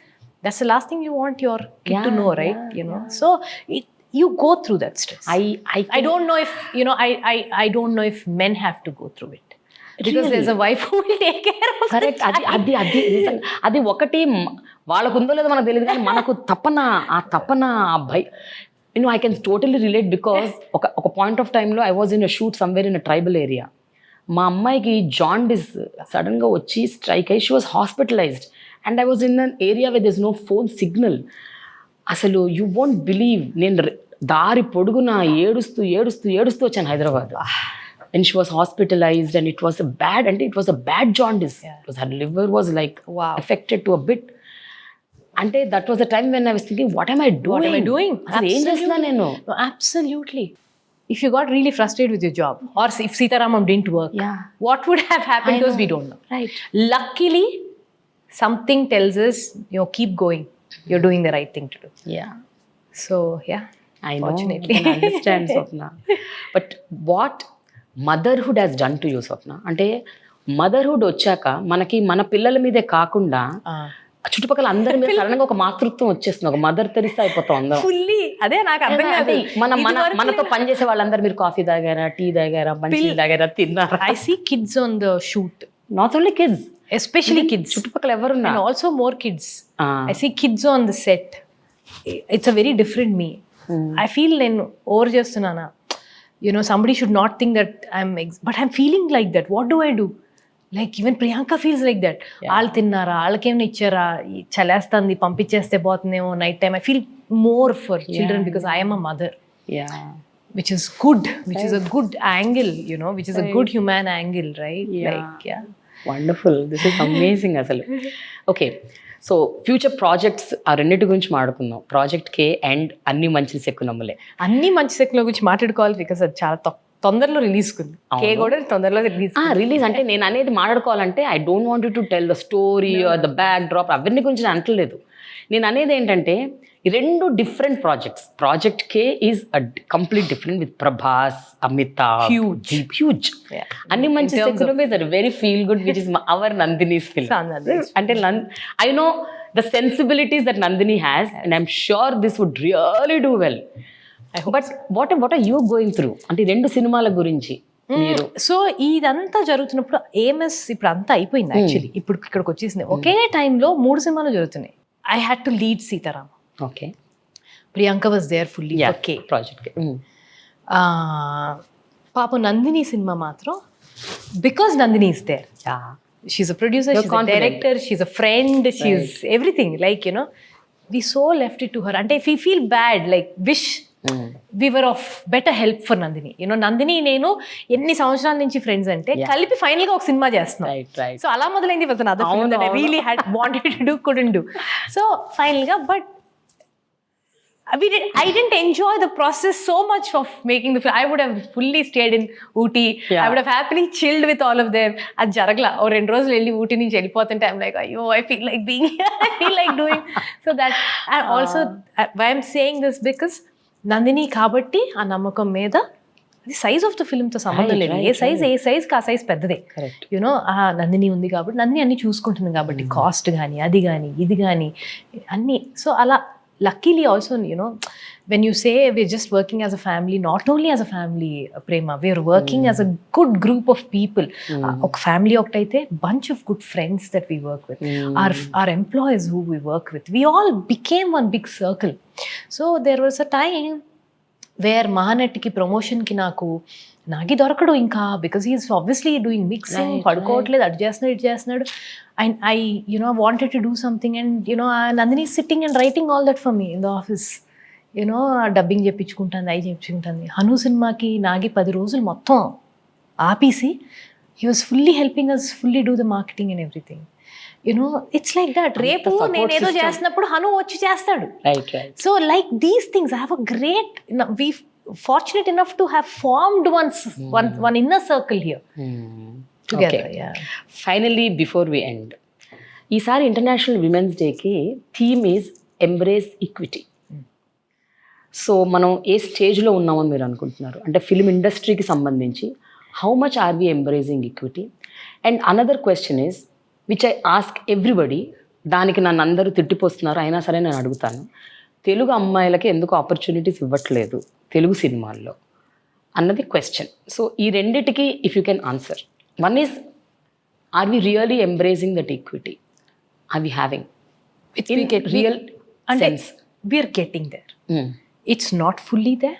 that's the last thing you want your kid to know, right? You know, so you go through that stress. I don't know if, you know, I don't know if men have to go through it. Because really? There's a wife who will take care of correct. అది ఒకటి వాళ్ళకు ఉందో లేదో మనకు తెలియదు, కానీ మనకు తప్పన భయ. You know, I can totally relate because ఒక point of time లో I was in a shoot somewhere in a tribal area. మా అమ్మాయికి జాండిస్ సడన్గా వచ్చి స్ట్రైక్ అయ్యి, she was hospitalized and I was in an area where there's no phone signal. అసలు you won't believe, నేను దారి పొడుగున ఏడుస్తూ వచ్చాను Hyderabad. And she was hospitalized and it was a bad jaundice. Her liver was like affected to a bit. అంటే that was the time when I was thinking what am I doing? అసలు ఏం చేస్తున్నా నేను? Absolutely. If you got really frustrated with your job, or if Sitaramam didn't work, what would have happened to us, we don't know. Right. Luckily, something tells us, you know, keep going. You're doing the right thing to do. Yeah. So, yeah. I know. I can understand, Swapna. But what motherhood has done to you, Swapna? అంటే motherhood వచ్చాక మనకి మన పిల్లల మీదే కాకుండా చుట్టుపక్కల అందరి మీద సడన్గా ఒక మాతృత్వం వచ్చేస్తుంది, ఒక మదర్ తెరిస్తే అయిపోతాం అందరం. ఫుల్లీ అదే నాకు అర్థం కాదు. మనతో పనిచేసే వాళ్ళందరూ మీరు కాఫీ తాగారా, టీ తాగారా, మంచి తాగారా, తిన్నారా? I see kids on the shoot. Not only kids, especially kids. చుట్టుపక్కల ఎవరున్నా, and also more kids. I see kids on the set. It's a very different me. I feel నేను ఓవర్ చేస్తున్నానా, you know, somebody should not think that but I'm feeling like that. What do I do? Like even Priyanka feels like that. All తిన్నారా, వాళ్ళకేమైనా ఇచ్చారా, చలేస్తుంది పంపించేస్తే పోతుందేమో night time. I feel more for children because I am a mother. Which is good, which is a good angle, you know, which is a good human angle, right? Like, wonderful. This is amazing asalu. Okay, so future projects ఆ రెండింటి గురించి మాట్లాడుకుందాం. Project K and అన్ని మంచి సెక్కునమ్మలే. అన్ని మంచి సెక్కుల గురించి మాట్లాడుకోవాలి బికాస్ అది చాలా తొందరలో రిలీజ్ కుంది. కే కూడా తొందరలో రిలీజ్ అంటే నేను అనేది మాట్లాడుకోవాలంటే I don't want to tell the story or the backdrop, అవన్నీ గురించి నేను అంటలేదు. నేను అనేది ఏంటంటే ఈ రెండు different projects. Project K is a complete different with Prabhas, Amitabh, huge. అన్ని మంచి very feel good which is our Nandini's film. అంటే I know the sensibilities that Nandini has and I'm sure this would really do well. But what are you going through? అంటే రెండు సినిమాల గురించి మీరు. So ఇదంతా జరుగుతున్నప్పుడు ఏఎంఎస్ ఇప్పుడు అంతా అయిపోయింది యాక్చువల్లీ. ఇప్పుడు ఇక్కడికి వచ్చేసింది. ఒకే టైంలో 3 సినిమాలు జరుగుతున్నాయి. I had to lead Sitaramam. Okay. Priyanka was there fully okay project. పాప నందిని సినిమా మాత్రం because Nandini is there. she's a producer, You're she's confident. a director, she's a friend, she's everything. Like, you know, we so left it to her. And if we feel bad, like, wish we were of better help for Nandini. You know, Nandini నేను ఎన్ని సంవత్సరాల నుంచి friends అంటే కలిపి final గా ఒక cinema చేస్తున్నాం. Right. So అలా మొదలైంది was another film that I really had wanted to do, couldn't do. So final గా, but I didn't enjoy the process so much of making the film. I would have fully stayed in Ooty. I would have happily chilled with all of them. అది జరగలా. ఓ 2 రోజులు వెళ్ళి ఊటీ నుంచి వెళ్ళిపోతుంటే I'm like, అయ్యో, I feel like being here. I feel like doing. So that, and also why I'm saying this, because Nandini కాబట్టి ఆ నమ్మకం మీద అది సైజ్ ఆఫ్ ద ఫిల్మ్తో సంబంధం లేదు. ఏ సైజ్ ఆ సైజ్ పెద్దదే. యూనో ఆ నందిని ఉంది కాబట్టి నందిని అన్ని చూసుకుంటుంది కాబట్టి, కాస్ట్ కానీ అది కానీ ఇది కానీ అన్నీ. సో అలా luckily also, you know, when you say we're just working as a family, not only as a family, Prema, we're working as a good group of people. Oka family oktaithe bunch of good friends that we work with, our employees who we work with, we all became one big circle. So there was a time where Mahanati ki promotion ki Nagi దొరకడు ఇంకా, because he's obviously doing mixing, పడుకోవట్లేదు, అటు చేస్తున్నాడు ఇటు చేస్తున్నాడు. And I you know wanted to do something, and you know Nandini sitting and writing all that for me in the office. You know dubbing చెప్పించుకుంటుంది, అవి చెప్పించుకుంటుంది. హను సినిమాకి నాగి 10 రోజులు మొత్తం ఆపేసి he was fully helping us fully do the marketing and everything. You know it's like that. రేపు నేనేదో చేస్తున్నప్పుడు హను వచ్చి చేస్తాడు. So like these things I have a great, we fortunate enough to have formed one inner circle here together. Okay. Finally, before we end, ఈసారి international women's డేకి theme is embrace equity. So మనం ఏ స్టేజ్లో ఉన్నామని మీరు అనుకుంటున్నారు? అంటే film ఇండస్ట్రీకి సంబంధించి how much are we embracing equity? And another question is which I ask everybody, దానికి నన్ను అందరూ తిట్టిపోస్తున్నారు, అయినా సరే నేను అడుగుతాను, తెలుగు అమ్మాయిలకి ఎందుకు ఆపర్చునిటీస్ ఇవ్వట్లేదు తెలుగు సినిమాల్లో అన్నది క్వశ్చన్. సో ఈ రెండిటికి if you can answer. One is, are we really embracing that equity? Are we having in real sense? We are getting there. It's not fully there.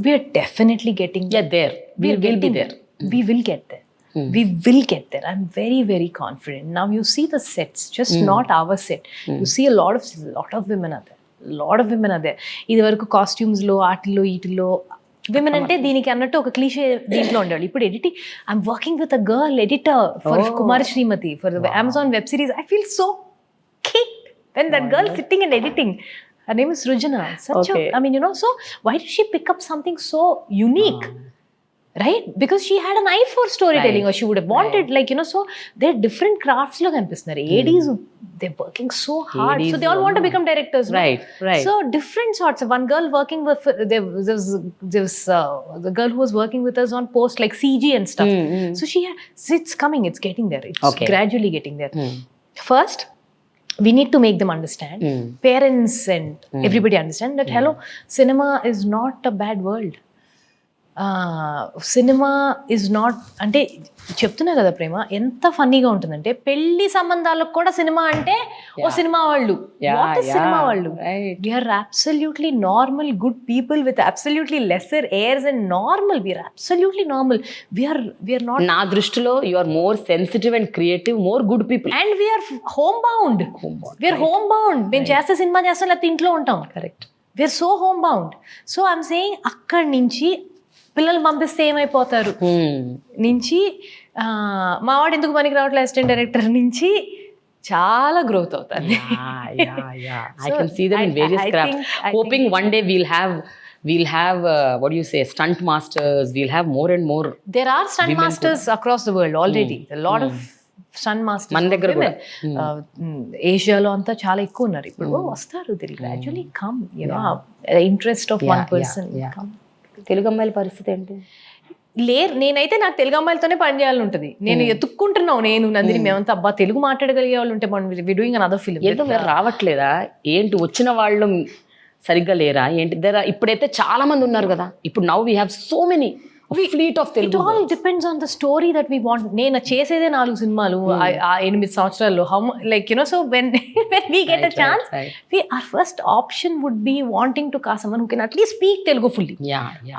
We are definitely getting there. We will be there. We will get there. We will get there. I'm very, very confident. Now you see the sets, just not our set. You see a lot of women are there. Lot of women are there. ఇది వరకు కాస్ట్యూమ్స్లో, ఆటిల్లో, ఈటిల్లో women అంటే దీనికి అన్నట్టు ఒక cliché దీంట్లో ఉండేవాళ్ళు. ఇప్పుడు editing, I'm working with a girl editor for Kumar Srimathi for Amazon web series. I feel so kicked when that girl sitting and editing. Her name is Srujana. I mean, you know, so why did she pick up something so unique? Right? Because she had an eye for storytelling, or she would have wanted, like, you know, so they're different crafts lo kanipistunnaru. ADs, they're working so hard. ADs, so they all want to become directors. Right. So different sorts of, one girl working with, there was the girl who was working with us on post like CG and stuff. So it's coming, it's getting there. It's gradually getting there. First, we need to make them understand, parents and everybody understand that, hello, cinema is not a bad world. Cinema is not, అంటే చెప్తున్నా కదా ప్రేమ, ఎంత ఫన్నీగా ఉంటుందంటే పెళ్లి సంబంధాలకు కూడా cinema అంటే ఓ సినిమా వాళ్ళు. వాట్ ఇస్ సినిమా వాళ్ళు? We are absolutely normal good people with absolutely lesser airs and normal. We are absolutely normal. We are not, నా దృష్టిలో you are more sensitive and creative, more good people. And we are home bound. We are home bound. మేము చేస్తే cinema చేస్తాం, లేకపోతే ఇంట్లో ఉంటాం. Correct. We are so home bound. So I'm saying, అక్కడి నుంచి పిల్లలు పంపిస్తే ఏమైపోతారు నుంచి మావాడు ఎందుకు పనికి రావట్లేదు అసిస్టెంట్ డైరెక్టర్ నుంచి చాలా గ్రోత్ అవుతుంది. I can see them in various crafts. Hoping one day we'll have what do you say, stunt masters. We'll have more and more. There are stunt masters across the world already. A lot of stunt masters. మన దగ్గర కూడా ఏషియాలో అంతా చాలా ఎక్కువ ఉన్నారు. ఇప్పుడు వస్తారు. They will gradually come, you know, interest of one person come. Telugu అమ్మాయిల పరిస్థితి ఏంటి? లేరు. నేనైతే నాకు తెలుగు అమ్మాయిలతోనే పని చేయాలని ఉంటుంది. నేను ఎత్తుక్కుంటున్నావు, నేను నందిని మేమంతా అబ్బా తెలుగు మాట్లాడగలిగే వాళ్ళు ఉంటే మనం డూయింగ్ అనదర్ ఫిల్మ్. ఏదో రావట్లేదా ఏంటి? వచ్చిన వాళ్ళు సరిగ్గా లేరా ఏంటి? ఇప్పుడైతే చాలా మంది ఉన్నారు కదా. ఇప్పుడు now we have so many fleet of It Telugu all depends on the story that we want. నేను చేసేదే 4 సినిమాలు 8 సంవత్సరాల్లో. How like you know, so when we get a chance, our first option would be wanting to cast someone who can at least speak Telugu fully.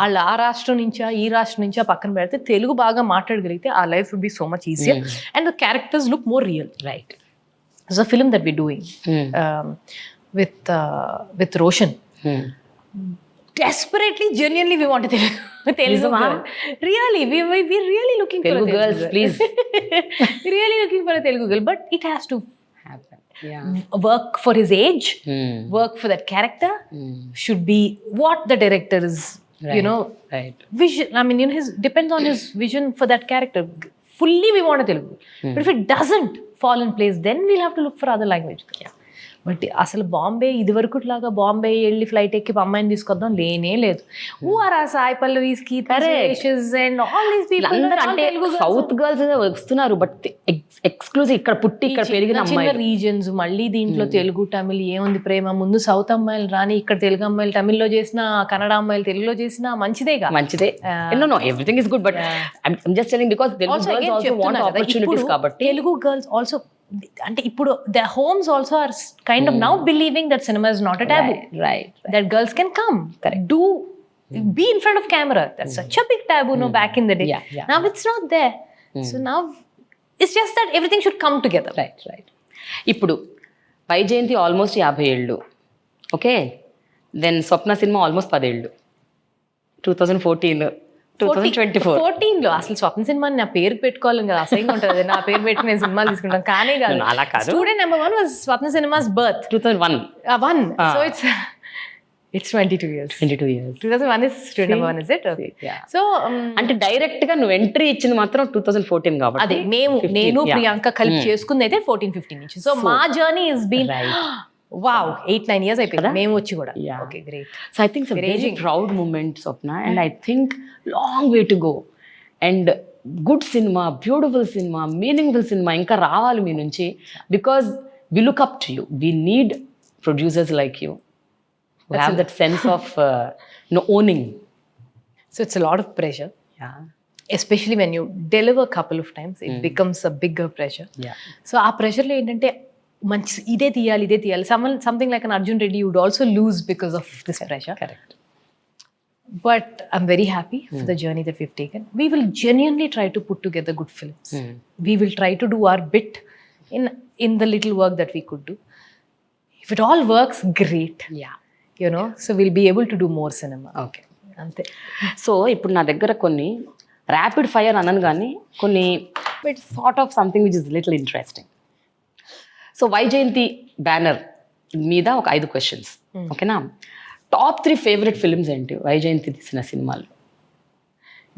వాళ్ళు ఆ రాష్ట్రం నుంచా ఈ రాష్ట్రం నుంచా పక్కన పెడితే తెలుగు బాగా మాట్లాడగలిగితే our life would be so much easier and the characters look more real. Right. There's a film that we're doing with Roshan. Desperately, genuinely, we want a Telugu girl. Really, we're really looking for a Telugu girls, girl. please. Really looking for a Telugu girl, but it has to Happen. work for his age, work for that character, should be what the director is, you know, vision. I mean, you know, his depends on his vision for that character. Fully, we want a Telugu. But if it doesn't fall in place, then we'll have to look for other language. But అసలు బాంబే ఇది వరకు లాగా బాంబే వెళ్ళి flight ఎక్కి అమ్మాయిని తీసుకొద్దాం లేనే లేదు. హూ ఆర్ ఆ Sai Pallavis, Keerthy Suresh and all these people అంటే సౌత్ గర్ల్స్ వస్తున్నారు బట్ ఎక్స్క్లూజివ్ ఇక్కడ పుట్టి ఇక్కడ పెరిగిన చిన్న రీజన్స్. మళ్ళీ దీంట్లో తెలుగు తమిళ్ ఏముంది ప్రేమ, ముందు సౌత్ అమ్మాయిలు రాని, ఇక్కడ తెలుగు అమ్మాయిలు తమిళ్లో చేసిన, కన్నడ అమ్మాయిలు తెలుగులో చేసిన మంచిదేగా. మంచిదే. No everything is good but I'm just telling because Telugu girls also want opportunities కాబట్టి. తెలుగు గర్ల్స్ ఆల్సో అంటే ఇప్పుడు the homes also are kind of now believing that cinema is not a taboo. Right. That girls can come, do, be in front of camera. That's such a big taboo, no, back in the day. Now it's not there. So now it's just that everything should come together. Right. ఇప్పుడు Vyjayanthi almost 50 ఏళ్ళు. Okay, then స్వప్న cinema almost 10 ఏళ్ళు. 2014 2024 అసలు స్వప్న cinema నా పేరు పెట్టుకోవాలి కదా, అసహ్యంగా ఉంటుంది. నా పేరు పెట్టి నేను సినిమాలు తీసుకుంటాను కానీ కాదు. అలా కాదు. Student number 1 was Swapna cinemas birth 2001. So it's 22 years. 2001 is student number 1, is it? Okay. So అంటే డైరెక్ట్ గా నువ్వు ఎంట్రీ ఇచ్చింది మాత్రం 2014 కాబట్టి. అదే నేను ప్రియాంక కలిపి చేసుకుంది అయితే 14-15 నుంచి. సో మా journey is been wow 8-9 years అయిపోయింది మేము వచ్చి కూడా. Okay, great. So I think it's a very proud moment, Swapna, and I think long way to go. And good cinema, beautiful cinema, meaningful cinema ఇంకా రావాలి మీ నుంచి, because we look up to you. We need producers like you who have that sense of owning. So it's a lot of pressure. Especially when you deliver a couple of times, it becomes a bigger pressure. So ఆ ప్రెషర్లో ఏంటంటే మంచి ఇదే తీయాలి. Something like an Arjun Reddy you would also lose because of this pressure. Correct. But I'm very happy for the journey that we've taken. We will genuinely try to put together good films. We will try to do our bit in the little work that we could do. If it all works, great. You know, so we'll be able to do more cinema. Okay. Ante. So ఇప్పుడు నా దగ్గర కొన్ని rapid fire అనను కానీ కొన్ని it's sort of something which is little interesting. So Vyjayanthi banner మీద ఒక 5 questions. ఓకేనా? టాప్ 3 ఫేవరెట్ ఫిల్మ్స్ ఏంటి వైజయంతి తీసిన సినిమాలు?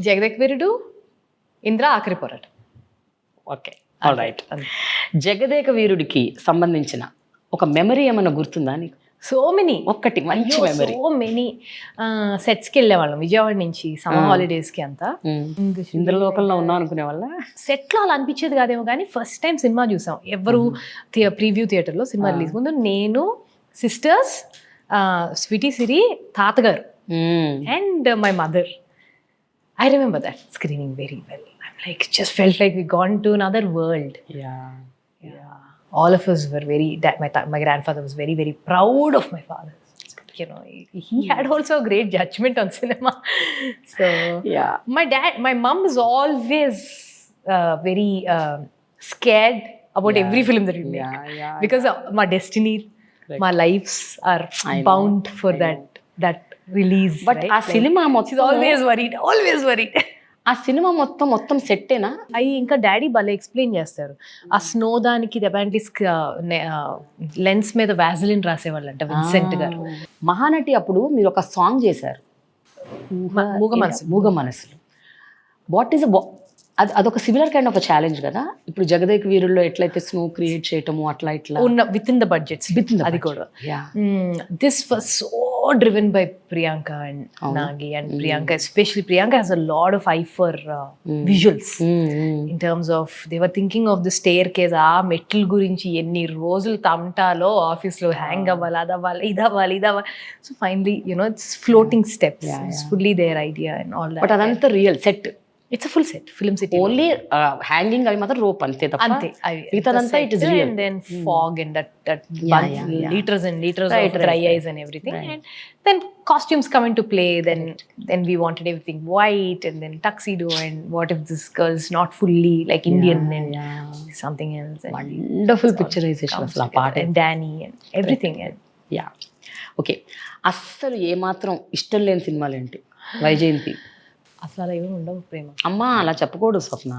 Jagadeka Veerudu, Indra, Aakhari Poratam. Okay, all right. జగదేక వీరుడికి సంబంధించిన ఒక మెమరీ ఏమన్నా గుర్తుందా నీకు? So many. ఒక్కటి మంచి మెమరీ. So many. సెట్స్కి వెళ్ళేవాళ్ళం విజయవాడ నుంచి సమ్మర్ హాలిడేస్కి అంతా. ఇంద్రలోకంలో ఉన్నాం అనుకునే వాళ్ళ. సెట్లో అలా అనిపించేది కాదేమో కానీ ఫస్ట్ టైం సినిమా చూసాం ఎవరు ప్రీవ్యూ థియేటర్లో సినిమా రిలీజ్ ముందు. నేను, సిస్టర్స్, స్వీటీ సిరి, తాతగారు and my mother. I remember that screening very well. I'm like just felt like we gone to another world. All of us were very, my grandfather was very, very proud of my father. You know, he had also a great judgment on cinema. So, my mom is always very scared about every film that we make. Because my destiny, my lives are bound for that release. But our cinema, she's always worried. ఆ cinema మొత్తం సెట్టేనా? అవి ఇంకా daddy భలే explain చేస్తారు. ఆ snow దానికి apparently lens మీద Vaseline రాసేవాళ్ళంట Vincent గారు. మహానటి అప్పుడు మీరు ఒక సాంగ్ చేశారు, మూగ మనసులు. వాట్ ఈస్ అదొక సిమిలర్ కైండ్ ఆఫ్ ఛాలెంజ్ కదా. ఇప్పుడు జగదేక వీరుల్లో ఎట్లయితే స్నో క్రియేట్ చేయటము అట్లా ఇట్లా ఉన్న విత్ ఇన్ ద బడ్జెట్స్ అది కూడా. This was so driven by Priyanka and Nagi. And Priyanka especially, Priyanka has a lot of I for visuals in terms of they were thinking of the staircase. ఆ మెట్ల గురించి ఎన్ని రోజులు తమటాలో ఆఫీస్లో హ్యాంగ్ అవ్వాలి, అది అవ్వాలి, ఇది అవ్వాలి, ఇది అవ్వాలి. So finally it's floating steps, it's fully their idea and all that. But అదంతా real set. It's a full set, film city. Only hanging అవి మాత్రం rope అంతే తప్ప. అంతే. ఇదంతా it is real. And then fog and that liters and liters of dry ice and everything. And then costumes come into play. Then we wanted everything white and then tuxedo. And what if this girl is not fully like Indian and something else. And wonderful picturization అసలు ఆ పాట. And Danny and everything. Yeah. Okay. అస్సలు ఏమాత్రం ఇష్టం లేని సినిమాలు ఏంటి వైజయంతి? అసలు అలా ఏమి ఉండవు ప్రేమ. అమ్మా అలా చెప్పకూడదు స్వప్న.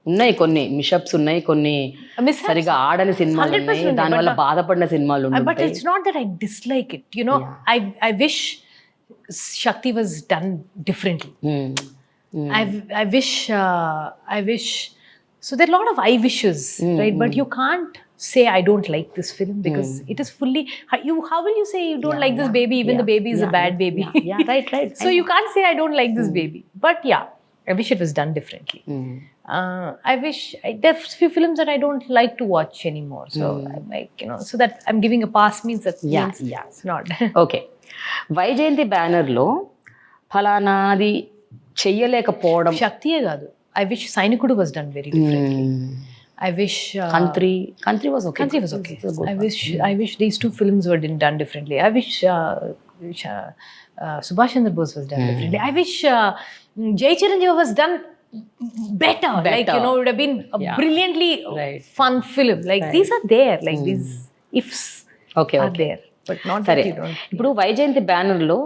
ఉన్నాయి కొన్ని మిషప్స్ ఉన్నాయి, కొన్ని సరిగా ఆడని సినిమాలు ఉన్నాయి, దానివల్ల బాధపడిన సినిమాలు ఉన్నాయి. But it's not that I dislike it, I wish Shakti was done differently. I wish so there are a lot of I wishes, right? But you can't say I don't like this film because it is fully how will you say you don't like this baby even the baby is a bad baby? Right. So you can't say I don't like this baby. But yeah, I wish it was done differently. I wish there's few films that I don't like to watch anymore. So I'm like, so that I'm giving a pass means that means it's not. Okay. Vyjayanthi banner లో ఫలానాది చెయ్యలేకపోవడం. శక్తియే కాదు, I wish సైనికుడు was done very differently. I wish country was okay. I wish these two films were done differently. I wish Subhash Chandra Bose was done differently. I wish Jai Chiranjeevi was done better. Like it would have been a brilliantly fun film. Like these are there, like these ifs are there, but not that you don't. ఇప్పుడు Vyjayanthi banner లో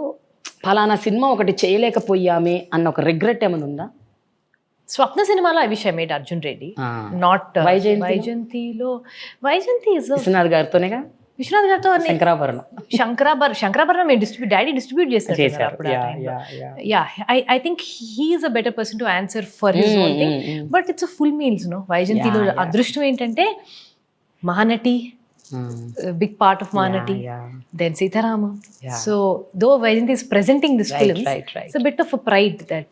ఫలానా cinema ఒకటి చేయలేకపోయామే అన్న ఒక regret ఏమైనా ఉందా? Swapna Cinema I wish I made Arjun Reddy. Not Vyjayanthi is Vishwanath గారితోనేగా. Vishwanath గారితో Shankarabharanam daddy distribute చేశారు అప్పుడు. I think he is a better person to answer for his own thing. But it's a full meals, వైజయంతిలో అదృష్టం ఏంటంటే Mahanati, big part of Mahanati, then Sitaramam. So though Vyjayanthi is presenting this film, it's a bit of a pride that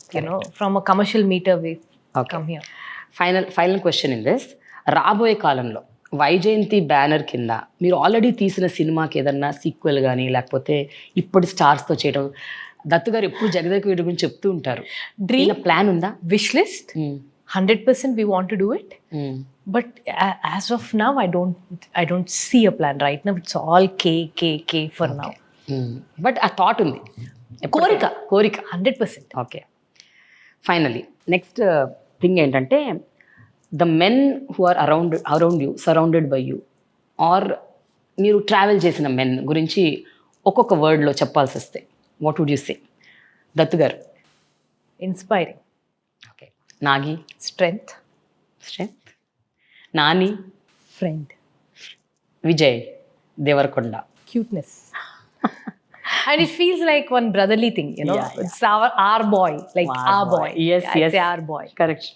from a commercial meter we come here. Final question in this. రాబోయే కాలంలో Vyjayanthi banner కింద మీరు already తీసిన సినిమాకి ఏదన్నా sequel కానీ లేకపోతే ఇప్పటి స్టార్స్తో చేయడం, దత్తు గారు ఎప్పుడు జగదేక వీరి గురించి చెప్తూ ఉంటారు. డ్రీమ్ ప్లాన్ ఉందా? Wish list 100% we want to do it. But as of now I don't see a plan right now. It's all K for now. But a thought ఉంది, కోరిక 100%. ఓకే. ఫైనలీ నెక్స్ట్ థింగ్ ఏంటంటే the men who are around you, surrounded by you, or మీరు travel చేసిన men గురించి ఒక్కొక్క వర్డ్లో చెప్పాల్సి వస్తే what would you say? Dattu గారు. Inspiring. Okay. Nagi. Strength. Nani. Friend. Vijay Deverakonda. Cuteness. And it feels like one brotherly thing, It's our boy, like our boy. Yes. It's our boy. Correct.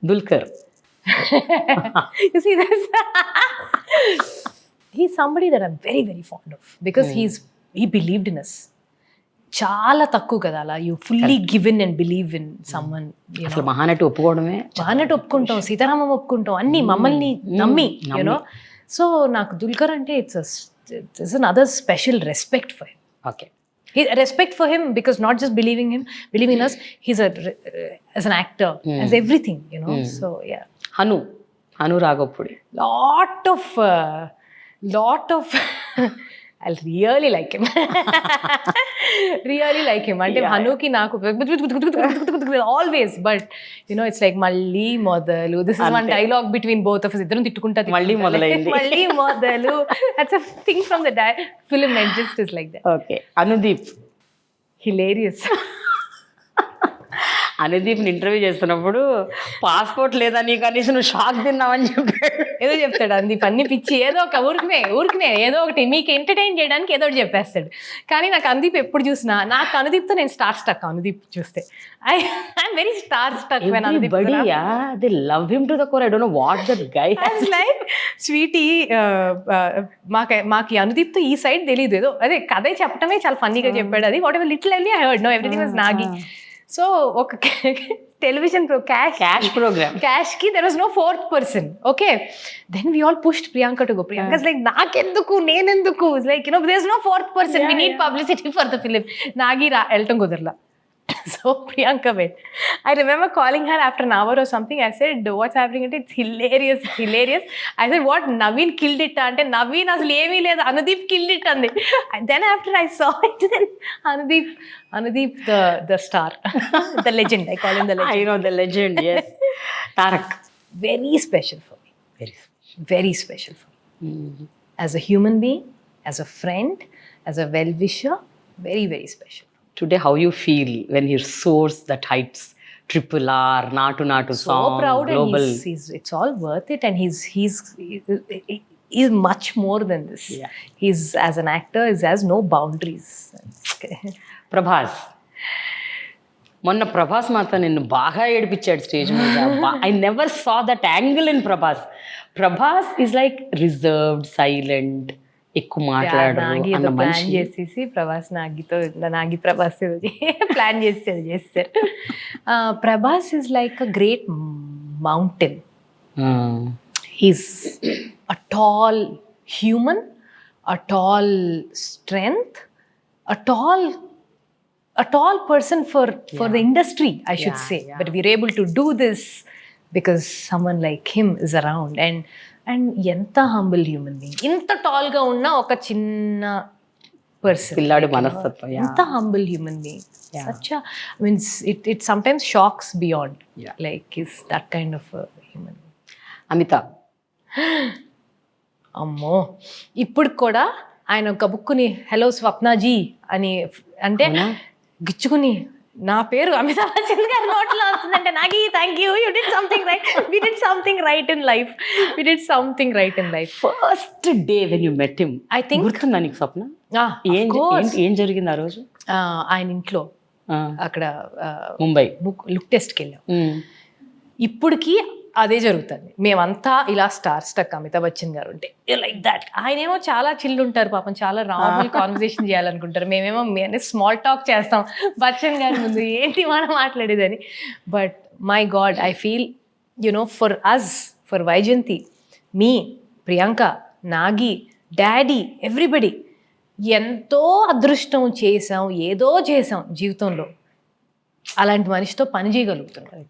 Dulkar. You see this? He's somebody that I'm very, very fond of because he believed in us. చాలా తక్కువ కదా అలా you fully given and believe in someone. అసలు మహానటి ఒప్పుకోవడమే. మహానటి ఒప్పుకుంటాం, సీతారామం ఒప్పుకుంటాం, అన్ని మమ్మల్ని నమ్మి సో నాకు దుల్కర్ అంటే it's another special respect for him. Okay. Respect for him because not just believing in us, he's as an actor, as everything, So yeah. Hanu Ragopudi. Lot of I really like him. Really like him. Ante Hanuki naaku always, but it's like malli modalu. This is one dialogue between both of us. Iddarum tittukunta malli modalaindi. Malli modalu. That's a thing from the film and just is like that. Okay. Anudeep. Hilarious. అనుదీప్ని interview చేస్తున్నప్పుడు passport లేదా నీకు అనేసి నువ్వు shock తిన్నావని చెప్పాడు. ఏదో చెప్తాడు అనుదీప్, అన్ని పిచ్చి ఏదో ఒక ఊరికనే ఏదో ఒకటి మీకు ఎంటర్టైన్ చేయడానికి ఏదో ఒకటి చెప్పేస్తాడు. కానీ నాకు అనుదీప్ ఎప్పుడు చూసినా నాకు అనుదీప్తో నేను స్టార్ స్టక్. అనుదీప్ చూస్తే I'm very starstruck. They love him to the core. I don't know what that guy has. Like Sweety, మాకు అనుదీప్తో ఈ సైడ్ తెలియదు, ఏదో అదే కథ చెప్పడమే చాలా ఫన్నీగా చెప్పాడు. అది what ever little I heard, know everything was Nagi. So ఒక టెలివిజన్ క్యాష్ ప్రోగ్రామ్ కి there was no fourth person. Okay, then we all pushed Priyanka to go. Priyanka's like, నాకెందుకు, నేనెందుకు, like, there's no fourth person. We need publicity for the film. Nagi eltam kudarla. So Priyanka went. I remember calling her after an hour or something. I said, what's happening? It's hilarious. I said, what, Naveen killed it? Ante Naveen aslu emi ledhu, Anudeep killed it andi. Then after I saw it, then Anudeep the star, the legend. I call him the legend. I know the legend, yes. Tarak. Very special for me. Very special for me. As a human being, as a friend, as a well-wisher, very, very special. Today, how you feel when he soars that heights, triple R, Natu So song, proud, global. and he's it's all worth it, and he's much more than this. Yeah. He's, as an actor, has no boundaries. Prabhas, మొన్న ప్రభాస్ మాత్రం నిన్ను బాగా ఏడిపించాడు stage మీద. I never saw that angle in Prabhas is like reserved, silent, ఎక్కువ మాట్లాడరు అన్న plan మనిషి. చేసేసి ప్రభాస్ నాగి ప్రభాస్ ప్లాన్ చేస్తారు. Prabhas is like a great mountain. He's a tall human, a tall strength, a tall person for the industry, I should say. But we're able to do this because someone like him is around. And ఎంత humble human being. ఇంత tall గా ఉన్న ఒక చిన్న person, పిల్లాడి మనస్తత్వం. ఎంత humble human being. Such a, I mean, it sometimes shocks beyond. Like, is that kind of a human being. Amitabh, అమ్మో, ఇప్పుడు కూడా ఆయన గబుక్కుని హలో స్వప్నాజీ అని అంటే గిచ్చుకుని, నా పేరు అమితాబ్ బచ్చన్ గారి నోట్లో వస్తుందంటే Nagi thank you, you did something right, we did something right in life. First day when you met him, I think గుర్తుందా నీకు స్వప్న? ఏం జరిగింది ఆ రోజు? ఆయన ఇంట్లో అక్కడ ముంబై లుక్ టెస్ట్కి వెళ్ళాం. ఇప్పటికి అదే జరుగుతుంది. మేమంతా ఇలా స్టార్ స్టక్ అమితాబ్ బచ్చన్ గారు ఉంటే లైక్ దాట్. ఆయనేమో చాలా చిల్లు ఉంటారు పాపం, చాలా నార్మల్ కాన్వర్సేషన్ చేయాలనుకుంటారు. మేమేమో స్మాల్ టాక్ చేస్తాం బచ్చన్ గారి ముందు, ఏంటి మనం మాట్లాడేదని. But my god, I feel for us, for Vyjayanthi, me, Priyanka, Nagi, daddy, everybody ఎంతో అదృష్టం చేసాం, ఏదో చేసాం జీవితంలో. అలాంటి మనిషితో పని చేయగలుగుతున్నాం.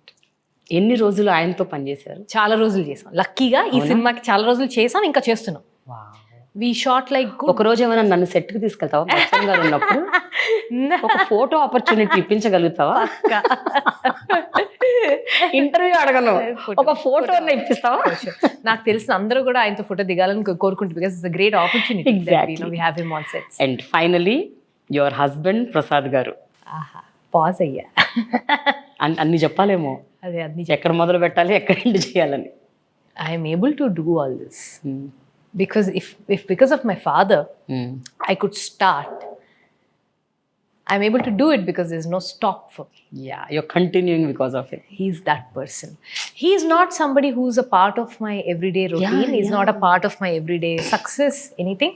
ఎన్ని రోజులు ఆయనతో పనిచేశారు? చాలా రోజులు చేసాం. లక్కీగా ఈ సినిమాకి చాలా రోజులు చేసాం, ఇంకా చేస్తున్నాం. వి షాట్ లైక్ ఒక రోజు ఏమైనా నన్ను సెట్ కి తీసుకెళ్తావా బచ్చన్ గారు ఉన్నప్పుడు? ఒక ఫోటో ఆపర్చునిటీ ఇప్పించగలుగుతావా? ఇంటర్వ్యూ అడగను, ఒక ఫోటో ఇప్పిస్తావా? నాకు తెలిసిన అందరూ కూడా ఆయనతో ఫోటో దిగాలని కోరుకుంటారు, because it's a great opportunity. We have him on sets. And finally your husband Prasad గారు. పాజ్ అయ్యా, అన్ని చెప్పాలేమో, అదే అన్ని ఎక్కడ మొదలు పెట్టాలి, ఎక్కడ ఎండ్ చేయాలని. I'm able to do all this because if because of my father I could start, I'm able to do it because there's no stop for me. Yeah, you're continuing because of it. He's that person. He's not somebody who's a part of my everyday routine. He's not a part of my everyday success, anything.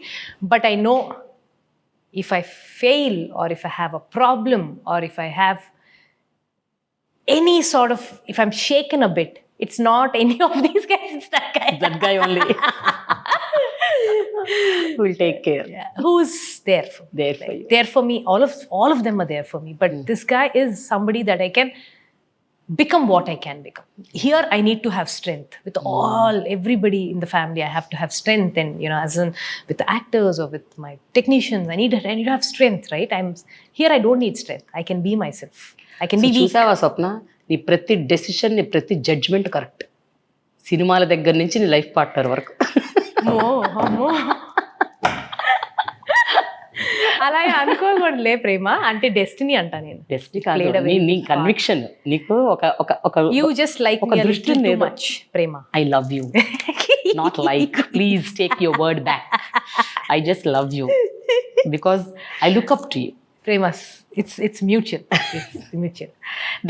But I know if I fail, or if I have a problem, or if I have any sort of, if I'm shaken a bit, it's not any of these guys, it's that guy. That guy only. Will take care. Yeah. Who's there for you. There for me. All of them are there for me. But this guy is somebody that I can become what I can become. Here I need to have strength. With everybody in the family, I have to have strength. And as in with the actors or with my technicians, I need to have strength, right? Here I don't need strength. I can be myself. I can be weak. చూసావా స్వప్న, నీ ప్రతి decision, నీ ప్రతి judgement correct. సినిమాల దగ్గర నుంచి నీ life partner వరకు. అలా అనుకోకూడదులే ప్రేమ, అంటే డెస్టినీ అంటా నేను. డెస్టినీ కాదు, నీ కన్విక్షన్. నీకు ఒక ఒక ఒక యూ జస్ట్ లైక్ ఒక దృష్టి too much Prema. I love you, not like. Please take your word back. I just love you because I look up to you. Premas, it's mutual. It's mutual.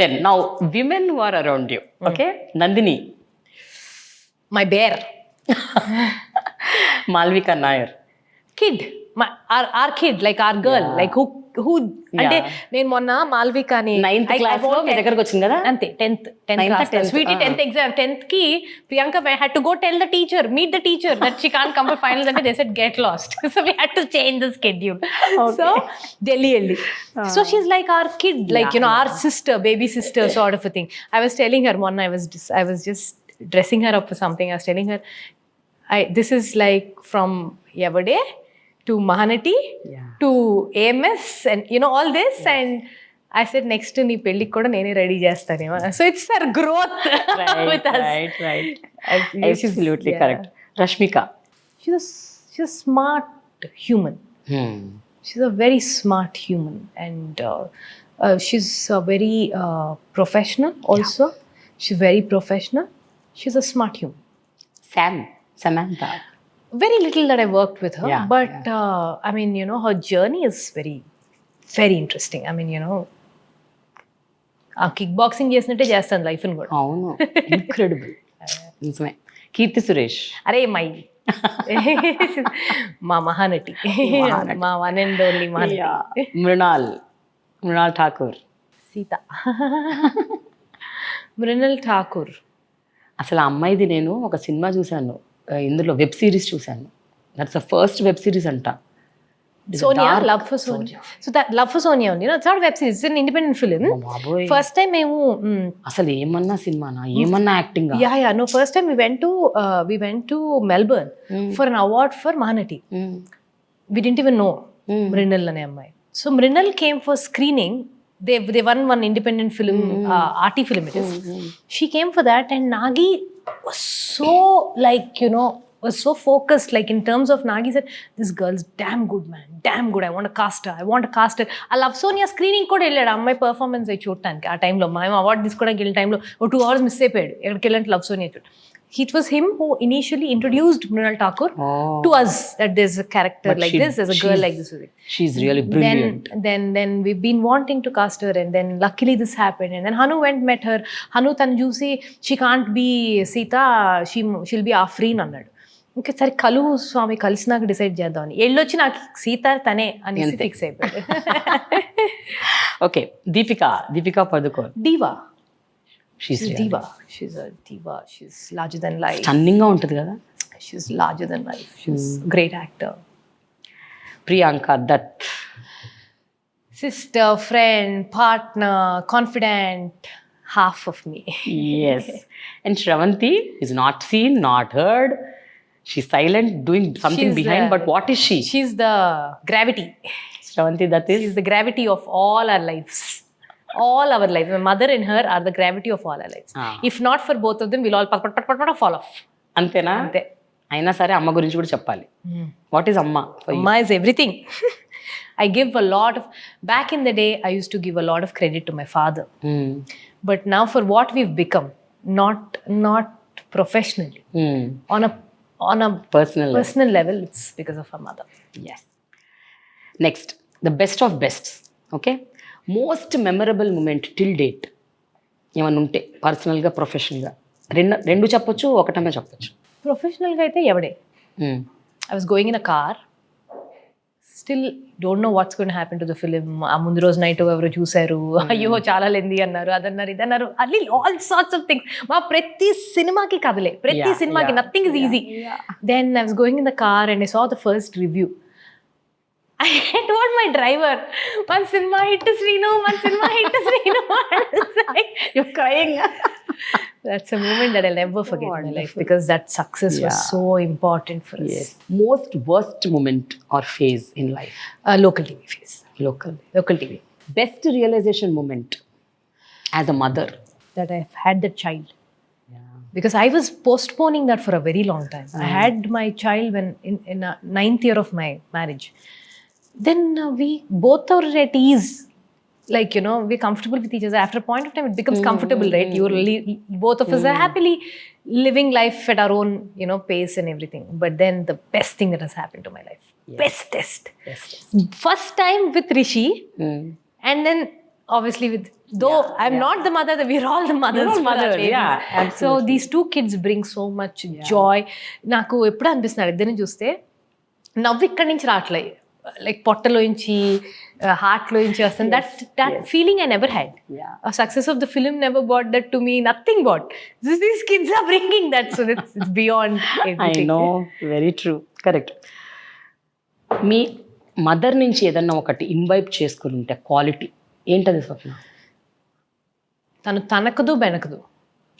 Then now women who are around you, okay? Nandini, My bear, Malvika Nair, kid, our kid, like our girl, like who అంటే నేను మొన్న మాల్వికాని 9th class లో మీ దగ్గరకు వచ్చింది కదా, అంతే 10th Sweety 10th exam 10th కి Priyanka had to go tell the teacher, meet the teacher that she can't come for finals, అంటే they said get lost. So we had to change the schedule. So Delhi వెళ్ళి, so she's like our kid, like you know, our sister, baby sister sort of a thing. I was telling her మొన్న I was just dressing her up for something. I was telling her, this is like from Yevade to Mahanati to AMS and you know all this, and I said next నీ పెళ్ళికి కూడా నేనే ready చేస్తానేమో. So it's her growth with us. Right. Absolutely correct. Rashmika, she's a smart human. She's a very smart human, and she's a very professional also. She's very professional. She's a smart human. Samantha, very little that I worked with her, but I mean, you know, her journey is very, very interesting. I mean, you know, kickboxing చేసినట్టే చేస్తాను life ని కూడా. అవును, incredible. నిజమే. కీర్తి సురేష్, అరే my మా మహానటి, మా one and only Mahanati. Mrunal Thakur, Sita. Mrunal Thakur అసలు ఆ అమ్మాయిది నేను ఒక సినిమా చూశాను, ఇందులో వెబ్ సిరీస్ చూశాను. That's the first web series అంట. Sonia, Love for Sonia. So that Love for Sonia only, no, it's not a web series, it's an independent film. First time మేము అసలు ఏమన్నా సినిమానా, ఏమన్నా acting? Yeah, no, first time we went to Melbourne for an award for Mahanati. We didn't even know Mrinal ane ammayi. So Mrinal came for screening. They won one independent film, arty film it is. She came for that, and Nagi was so, like, you know, was so focused, like in terms of Nagi said, this girl's damn good, man, damn good, I want to cast her. I love Sonia screening kuda ellada ammai performance ay చూడటానికి. ఆ టైంలో మేము award తీసుకోవడానికి వెళ్ళిన టైంలో 2 hours miss అయిపోయాడు. ఎక్కడికి వెళ్ళంటే love Sonia చూడ. It was him who initially introduced Mrinal Thakur to us, that there's a character like this, there's a girl like this. She's really brilliant. Then we've been wanting to cast her, and then luckily this happened, and then Hanu went met her. Hanu tan చూసి she can't be Sita, she'll be Afreen అన్నాడు. Okay, సరే కలు స్వామి కలిసి నాకు decide చేద్దామని వెళ్ళొచ్చి నాకు సీత తనే అని ఫిక్స్ అయిపోయాడు. Okay, Deepika Padukone, diva. She's a diva. She's larger than life. Stunning గా ఉంటుంది కదా. She's larger than life. She's a great actor. Priyanka Dutt, sister, friend, partner, confidant, half of me. Yes. And Shravanti is not seen, not heard. She's silent, doing something behind, but what is she? She's the gravity. Shravanti Dutt is? She's the gravity of all our lives. All our lives. My mother and her are the gravity of all our lives. If not for both of them, we'll all fall off. అంతేనా? అంతే. అయినా సరే అమ్మ గురించి కూడా చెప్పాలి. What is అమ్మ? Amma is everything. I give a lot of, back in the day, I used to give a lot of credit to my father. But now for what we've become, not professionally, on a personal level, it's because of our mother. Yes. Next, the best of bests. Okay, most memorable moment till date ఏమన్నా ఉంటే పర్సనల్గా ప్రొఫెషనల్గా రెండు చెప్పొచ్చు, ఒకటమే చెప్పొచ్చు. ప్రొఫెషనల్గా అయితే ఎవడే. I was going in a car, still don't know what's going to happen to the film. ఆ ముందు రోజు నైట్ ఎవరో చూశారు, అయ్యో చాలా లెంది అన్నారు, అదన్నారు ఇదన్నారు, అన్ని all sorts of things. మా ప్రతి సినిమాకి కదలే, ప్రతి సినిమాకి nothing is easy. Then I was going in the car and I saw the first review. I told my driver, one cinema hit to Srinu. You're crying. That's a moment that I'll never forget in my life, because that success was so important for us. Yes. Most worst moment or phase in life? Local TV phase. Local TV. Best realization moment as a mother? That I've had that child. Because I was postponing that for a very long time. I had my child when in 9th year of my marriage. then we both are at ease. Like, you know, we're comfortable with each other. After a point of time, it becomes comfortable, right? Both of us are happily living life at our own, you know, pace and everything. But then the best thing that has happened to my life, bestest. First time with Rishi, and then obviously with, though I'm not the mother, we're all the mothers. You're all for our mothers, babies. yeah, So absolutely. these two kids bring so much joy. నాకు ఎప్పుడు అనిపిస్తున్నాడు ఇద్దరిని చూస్తే నవ్వు ఇక్కడి నుంచి రావట్లే, like పొట్టలోంచి హార్ట్లోంచి వస్తుంది. That feeling I never had. Success of the film never bought that to me, nothing bought. These kids are bringing that. So it's beyond I everything. No, very true, correct. మీ mother నుంచి ఏదన్నా ఒకటి imbibe చేసుకుని ఉంటే quality ఏంటది స్వప్న? తను తనకదు బెనకదు.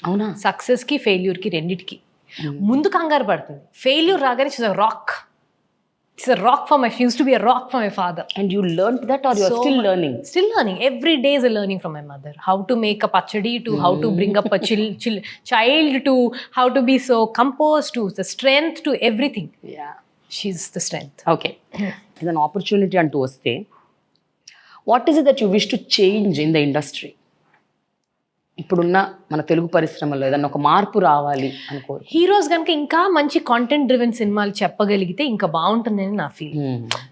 అవునా? సక్సెస్కి ఫెయిల్యూర్కి రెండిటికి ముందు కంగారు పడుతుంది. ఫెయిల్యూర్ రాగానే she's a rock. She's a rock for my, she used to be a rock for my father. And you learned that, or you're still learning? Still learning. Every day is a learning from my mother. How to make a pachadi, to how to bring up a child, to how to be so composed, to the strength, to everything. Yeah. She's the strength. Okay. As an opportunity అంటూ వస్తే, what is it that you wish to change in the industry? ఇప్పుడున్న మన తెలుగు పరిశ్రమలో ఏదన్నా ఒక మార్పు రావాలి అనుకోరు. హీరోస్ కనుక ఇంకా మంచి కాంటెంట్ డ్రివెన్ సినిమాలు చెప్పగలిగితే ఇంకా బాగుంటుందని నా feel.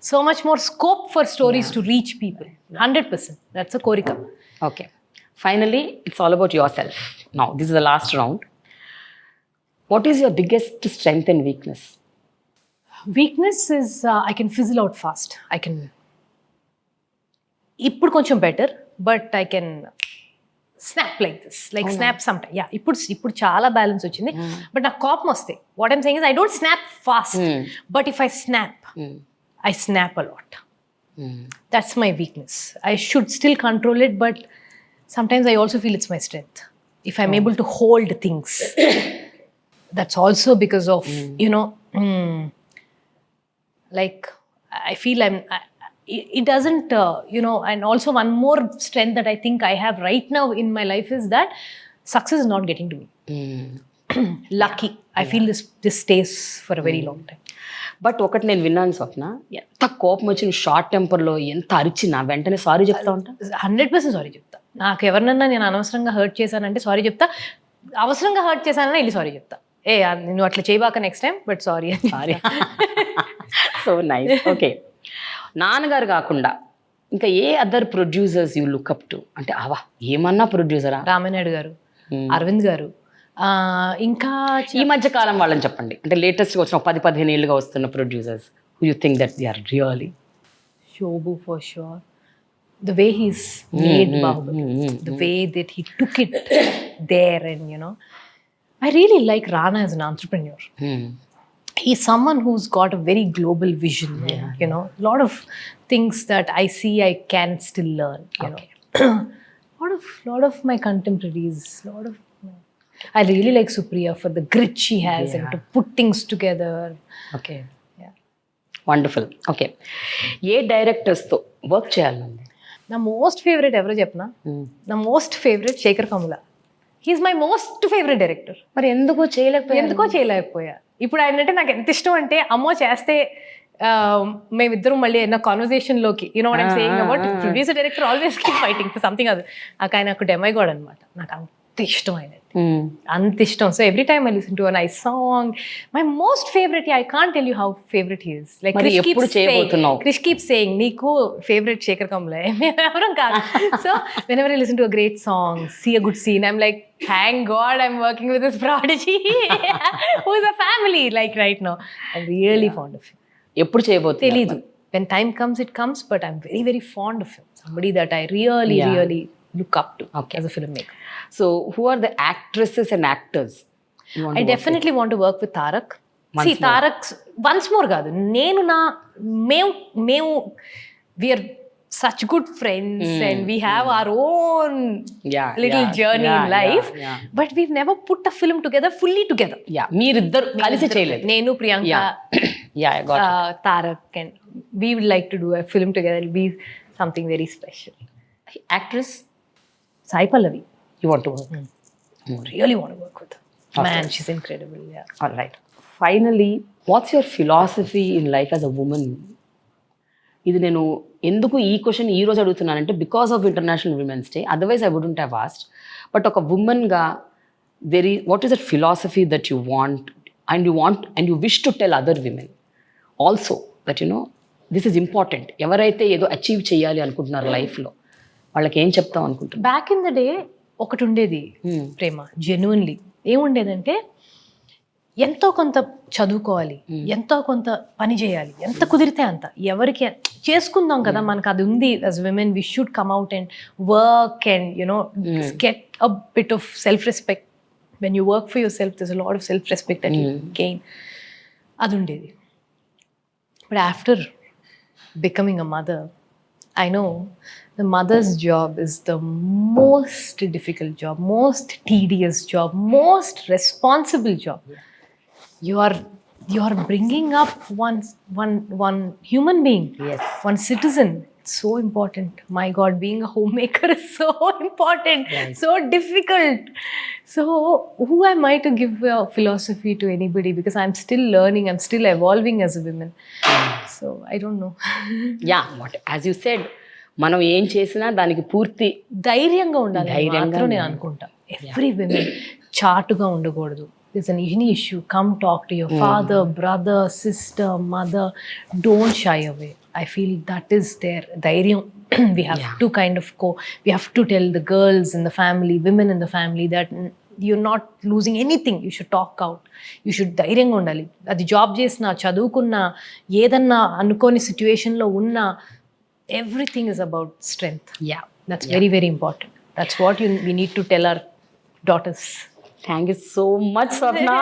So much more scope for stories to reach people. 100%. That's a కోరిక. Okay, finally it's all about your self. Now this is the last round. What is your biggest strength and weakness? Weakness is I can fizzle out fast. I can, ఇప్పుడు కొంచెం better, but I can snap like this, like snap some time. ఇప్పుడు చాలా balance వచ్చింది, బట్ నాకు కోపం వస్తే, what I'm saying is I don't snap fast, but if I snap a lot. That's my weakness. I should still control it, but sometimes I also feel it's my strength. If I'm able to hold things, that's also because of, you know, like I feel it doesn't, you know, and also one more strength that I think I have right now in my life is that success is not getting to me. Lucky. I feel this stays for a very long time. But ఒకటి నేను విన్నాను స్వప్న, ఎంత కోపం వచ్చిన short టెంపర్లో ఎంత అరిచినా వెంటనే sorry చెప్తా ఉంటా. 100% సారీ చెప్తా. నాకు ఎవరినన్నా నేను అనవసరంగా హర్ట్ చేశానంటే సారీ చెప్తా. అవసరంగా హర్ట్ చేశానన్నా వెళ్ళి సారీ చెప్తా. నువ్వు అట్లా చేయబాక next time, but sorry. Sorry. So nice. Okay, నాన్నగారు కాకుండా ఇంకా ఏ other producers you look up to? అంటే అవా ఏమన్నా ప్రొడ్యూసరా? రామనాయుడు గారు, అరవింద్ గారు, ఇంకా ఈ మధ్య కాలం వాళ్ళని చెప్పండి, అంటే లేటెస్ట్గా వచ్చిన 10-15 ఏళ్ళుగా వస్తున్న producers who you think that they are really? Shobu for sure. The way he's made Bahubali, the way that he took it there, and you know, I really like Rana as an entrepreneur. He's someone who's got a very global vision, and, you know, a lot of things that I see I can still learn, you know. lot of my contemporaries, I really like Supriya for the grit she has and to put things together. Okay. Yeah. Wonderful. Okay. ఏ డైరెక్టర్స్తో work చేయాలండి? నా most favourite ఎవరో చెప్పనా? నా most favourite Sekhar Kammula. He's my most favourite director. మరి ఎందుకో చేయలేకపోయా. ఇప్పుడు ఆయన అంటే నాకు ఎంత ఇష్టం అంటే, అమ్మో చేస్తే మేమిద్దరం మళ్ళీ ఏదైనా కాన్వర్సేషన్లోకి, you know what I'm saying about producer director always keep fighting for something. అది ఆయన నాకు డెమైగాడ్ అనమాట. నాకు అంత ఇష్టం ఆయన, అంత ఇష్టం. So every time I listen to a nice song. My most favourite, I can't tell you how favourite he is. Like Krish keep saying నీకు ఫేవరెట్ శేఖర్ కమలే, మేము ఎవరం కాదు. So whenever I listen to a great song, see a good scene, I'm like thank God I'm working with this prodigy who is a family, like right now. I'm really fond of him. ఎప్పుడు చేయబోతున్నారు? తెలీదు. When time comes, it comes, but I'm very, very fond of him. Somebody that I really, really look up to as a filmmaker. So who are the actresses and actors you want I definitely want to work with Tarak. See, Tarak once more కాదు, నేను నా మేము we are such good friends and we have our own little journey in life, but we've never put a film together fully together. మీరిద్దరు కలిసి చేయలేదు. నేను Priyanka, Tarak, and we would like to do a film together. It'll be something very special. Actress Sai Pallavi, you want to work? Really want to work with her. Man, she's incredible. All right. Finally, what's your philosophy in life as a woman? ఇది నేను ఎందుకు ఈ question ఈ రోజు అడుగుతున్నానంటే because of international women's day, otherwise I wouldn't have asked. But ఒక ఉమెన్గా what is that philosophy that you want and you wish to tell other women also that this is important. ఎవరైతే ఏదో achieve చేయాలి అనుకుంటున్నారు లైఫ్లో వాళ్ళకి ఏం చెప్తాం అనుకుంటున్నారు? బ్యాక్ ఇన్ ద డే ఒకటి ఉండేది ప్రేమ, జెన్యున్లీ ఏముండేదంటే ఎంతో కొంత చదువుకోవాలి, ఎంతో కొంత పని చేయాలి, ఎంత కుదిరితే అంత, ఎవరికి చేసుకుందాం కదా, మనకు అది ఉంది. As women we should come out and work and get a bit of self respect. When you work for yourself there's a lot of self respect that you gain. అది ఉండేది. But after becoming a mother, I know the mother's job is the most difficult job, most tedious job, most responsible job. You are bringing up one human being, Yes. one citizen. It's so important. My God, being a homemaker is so important, Yes. so difficult. So who am I to give a philosophy to anybody? Because I'm still learning, I'm still evolving as a woman. So I don't know. Yeah what as you said, మనం ఏం చేసినా దానికి పూర్తి ధైర్యంగా ఉండాలి మాత్రం నేను అనుకుంటా. ఎవ్రీ విమెన్ చాటుగా ఉండకూడదు. This an any issue, come talk to your father, brother, sister, mother. Don't shy away. I feel that is their ధైర్యం. We have to kind of we have to tell the girls in the family, women in the family that you're not losing anything. You should talk out. You should ధైర్యంగా ఉండాలి. అది job చేసినా, చదువుకున్నా, ఏదన్నా అనుకోని సిచ్యువేషన్లో ఉన్నా, everything is about strength. Yeah. That's very, very important. That's what we need to tell our daughters. Thank you so much, Swapna.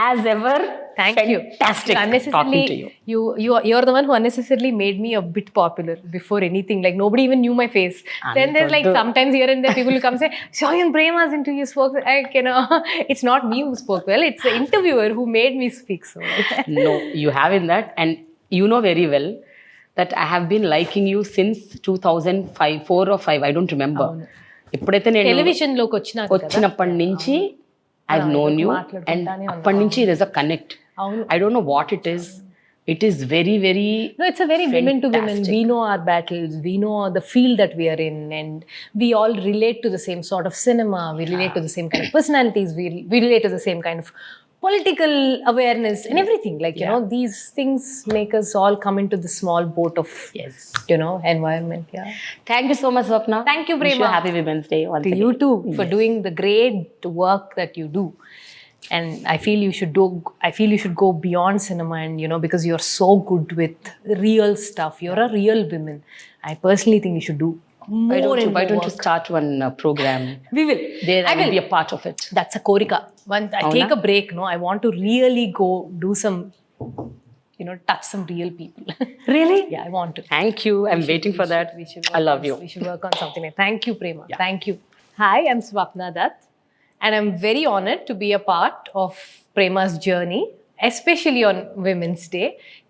As ever, Thank you. Fantastic talking to you. You're the one who unnecessarily made me a bit popular before anything. Like nobody even knew my face. Then there's like sometimes here and there people will come say, "So in Prema's interview you spoke." Like, it's not me who spoke well. It's the interviewer who made me speak so well. No, you have in that, and you know very well that I have been liking you since 2005, 4 or 5. I don't remember. ఎప్పుడైతే నేను television లోకి వచ్చినప్పటి నుంచి I known you, and అప్పటి నుంచి it is a connect. I don't know what it is. It is very, very. No, it's a very women to women. We know our battles. We know the field that we are in, and we all relate to the same sort of cinema. We relate to the same kind of personalities. We relate to the same kind of political awareness and everything. Like these things make us all come into the small boat of environment. Yeah. Thank you so much, Swapna. Thank you, Wish Prema. you happy Women's Day once to again. you too for doing the great work that you do. And I feel you should go beyond cinema, and because you're so good with real stuff. You're a real woman. I personally think you should do more. Why don't you start one program? We will. I will be a part of it. That's a korika. Once I take a break, I want to really go do some, touch some real people. Really? Yeah, I want to. Thank you. I'm waiting for that. I love you. We should work on something. Thank you, Prema. Yeah. Thank you. Hi, I'm Swapna Dutt, and I'm very honored to be a part of Prema's journey, especially on Women's Day.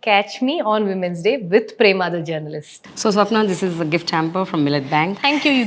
Catch me on Women's Day with Prema The Journalist. So, Swapna, this is a gift hamper from Millet Bank. Thank you.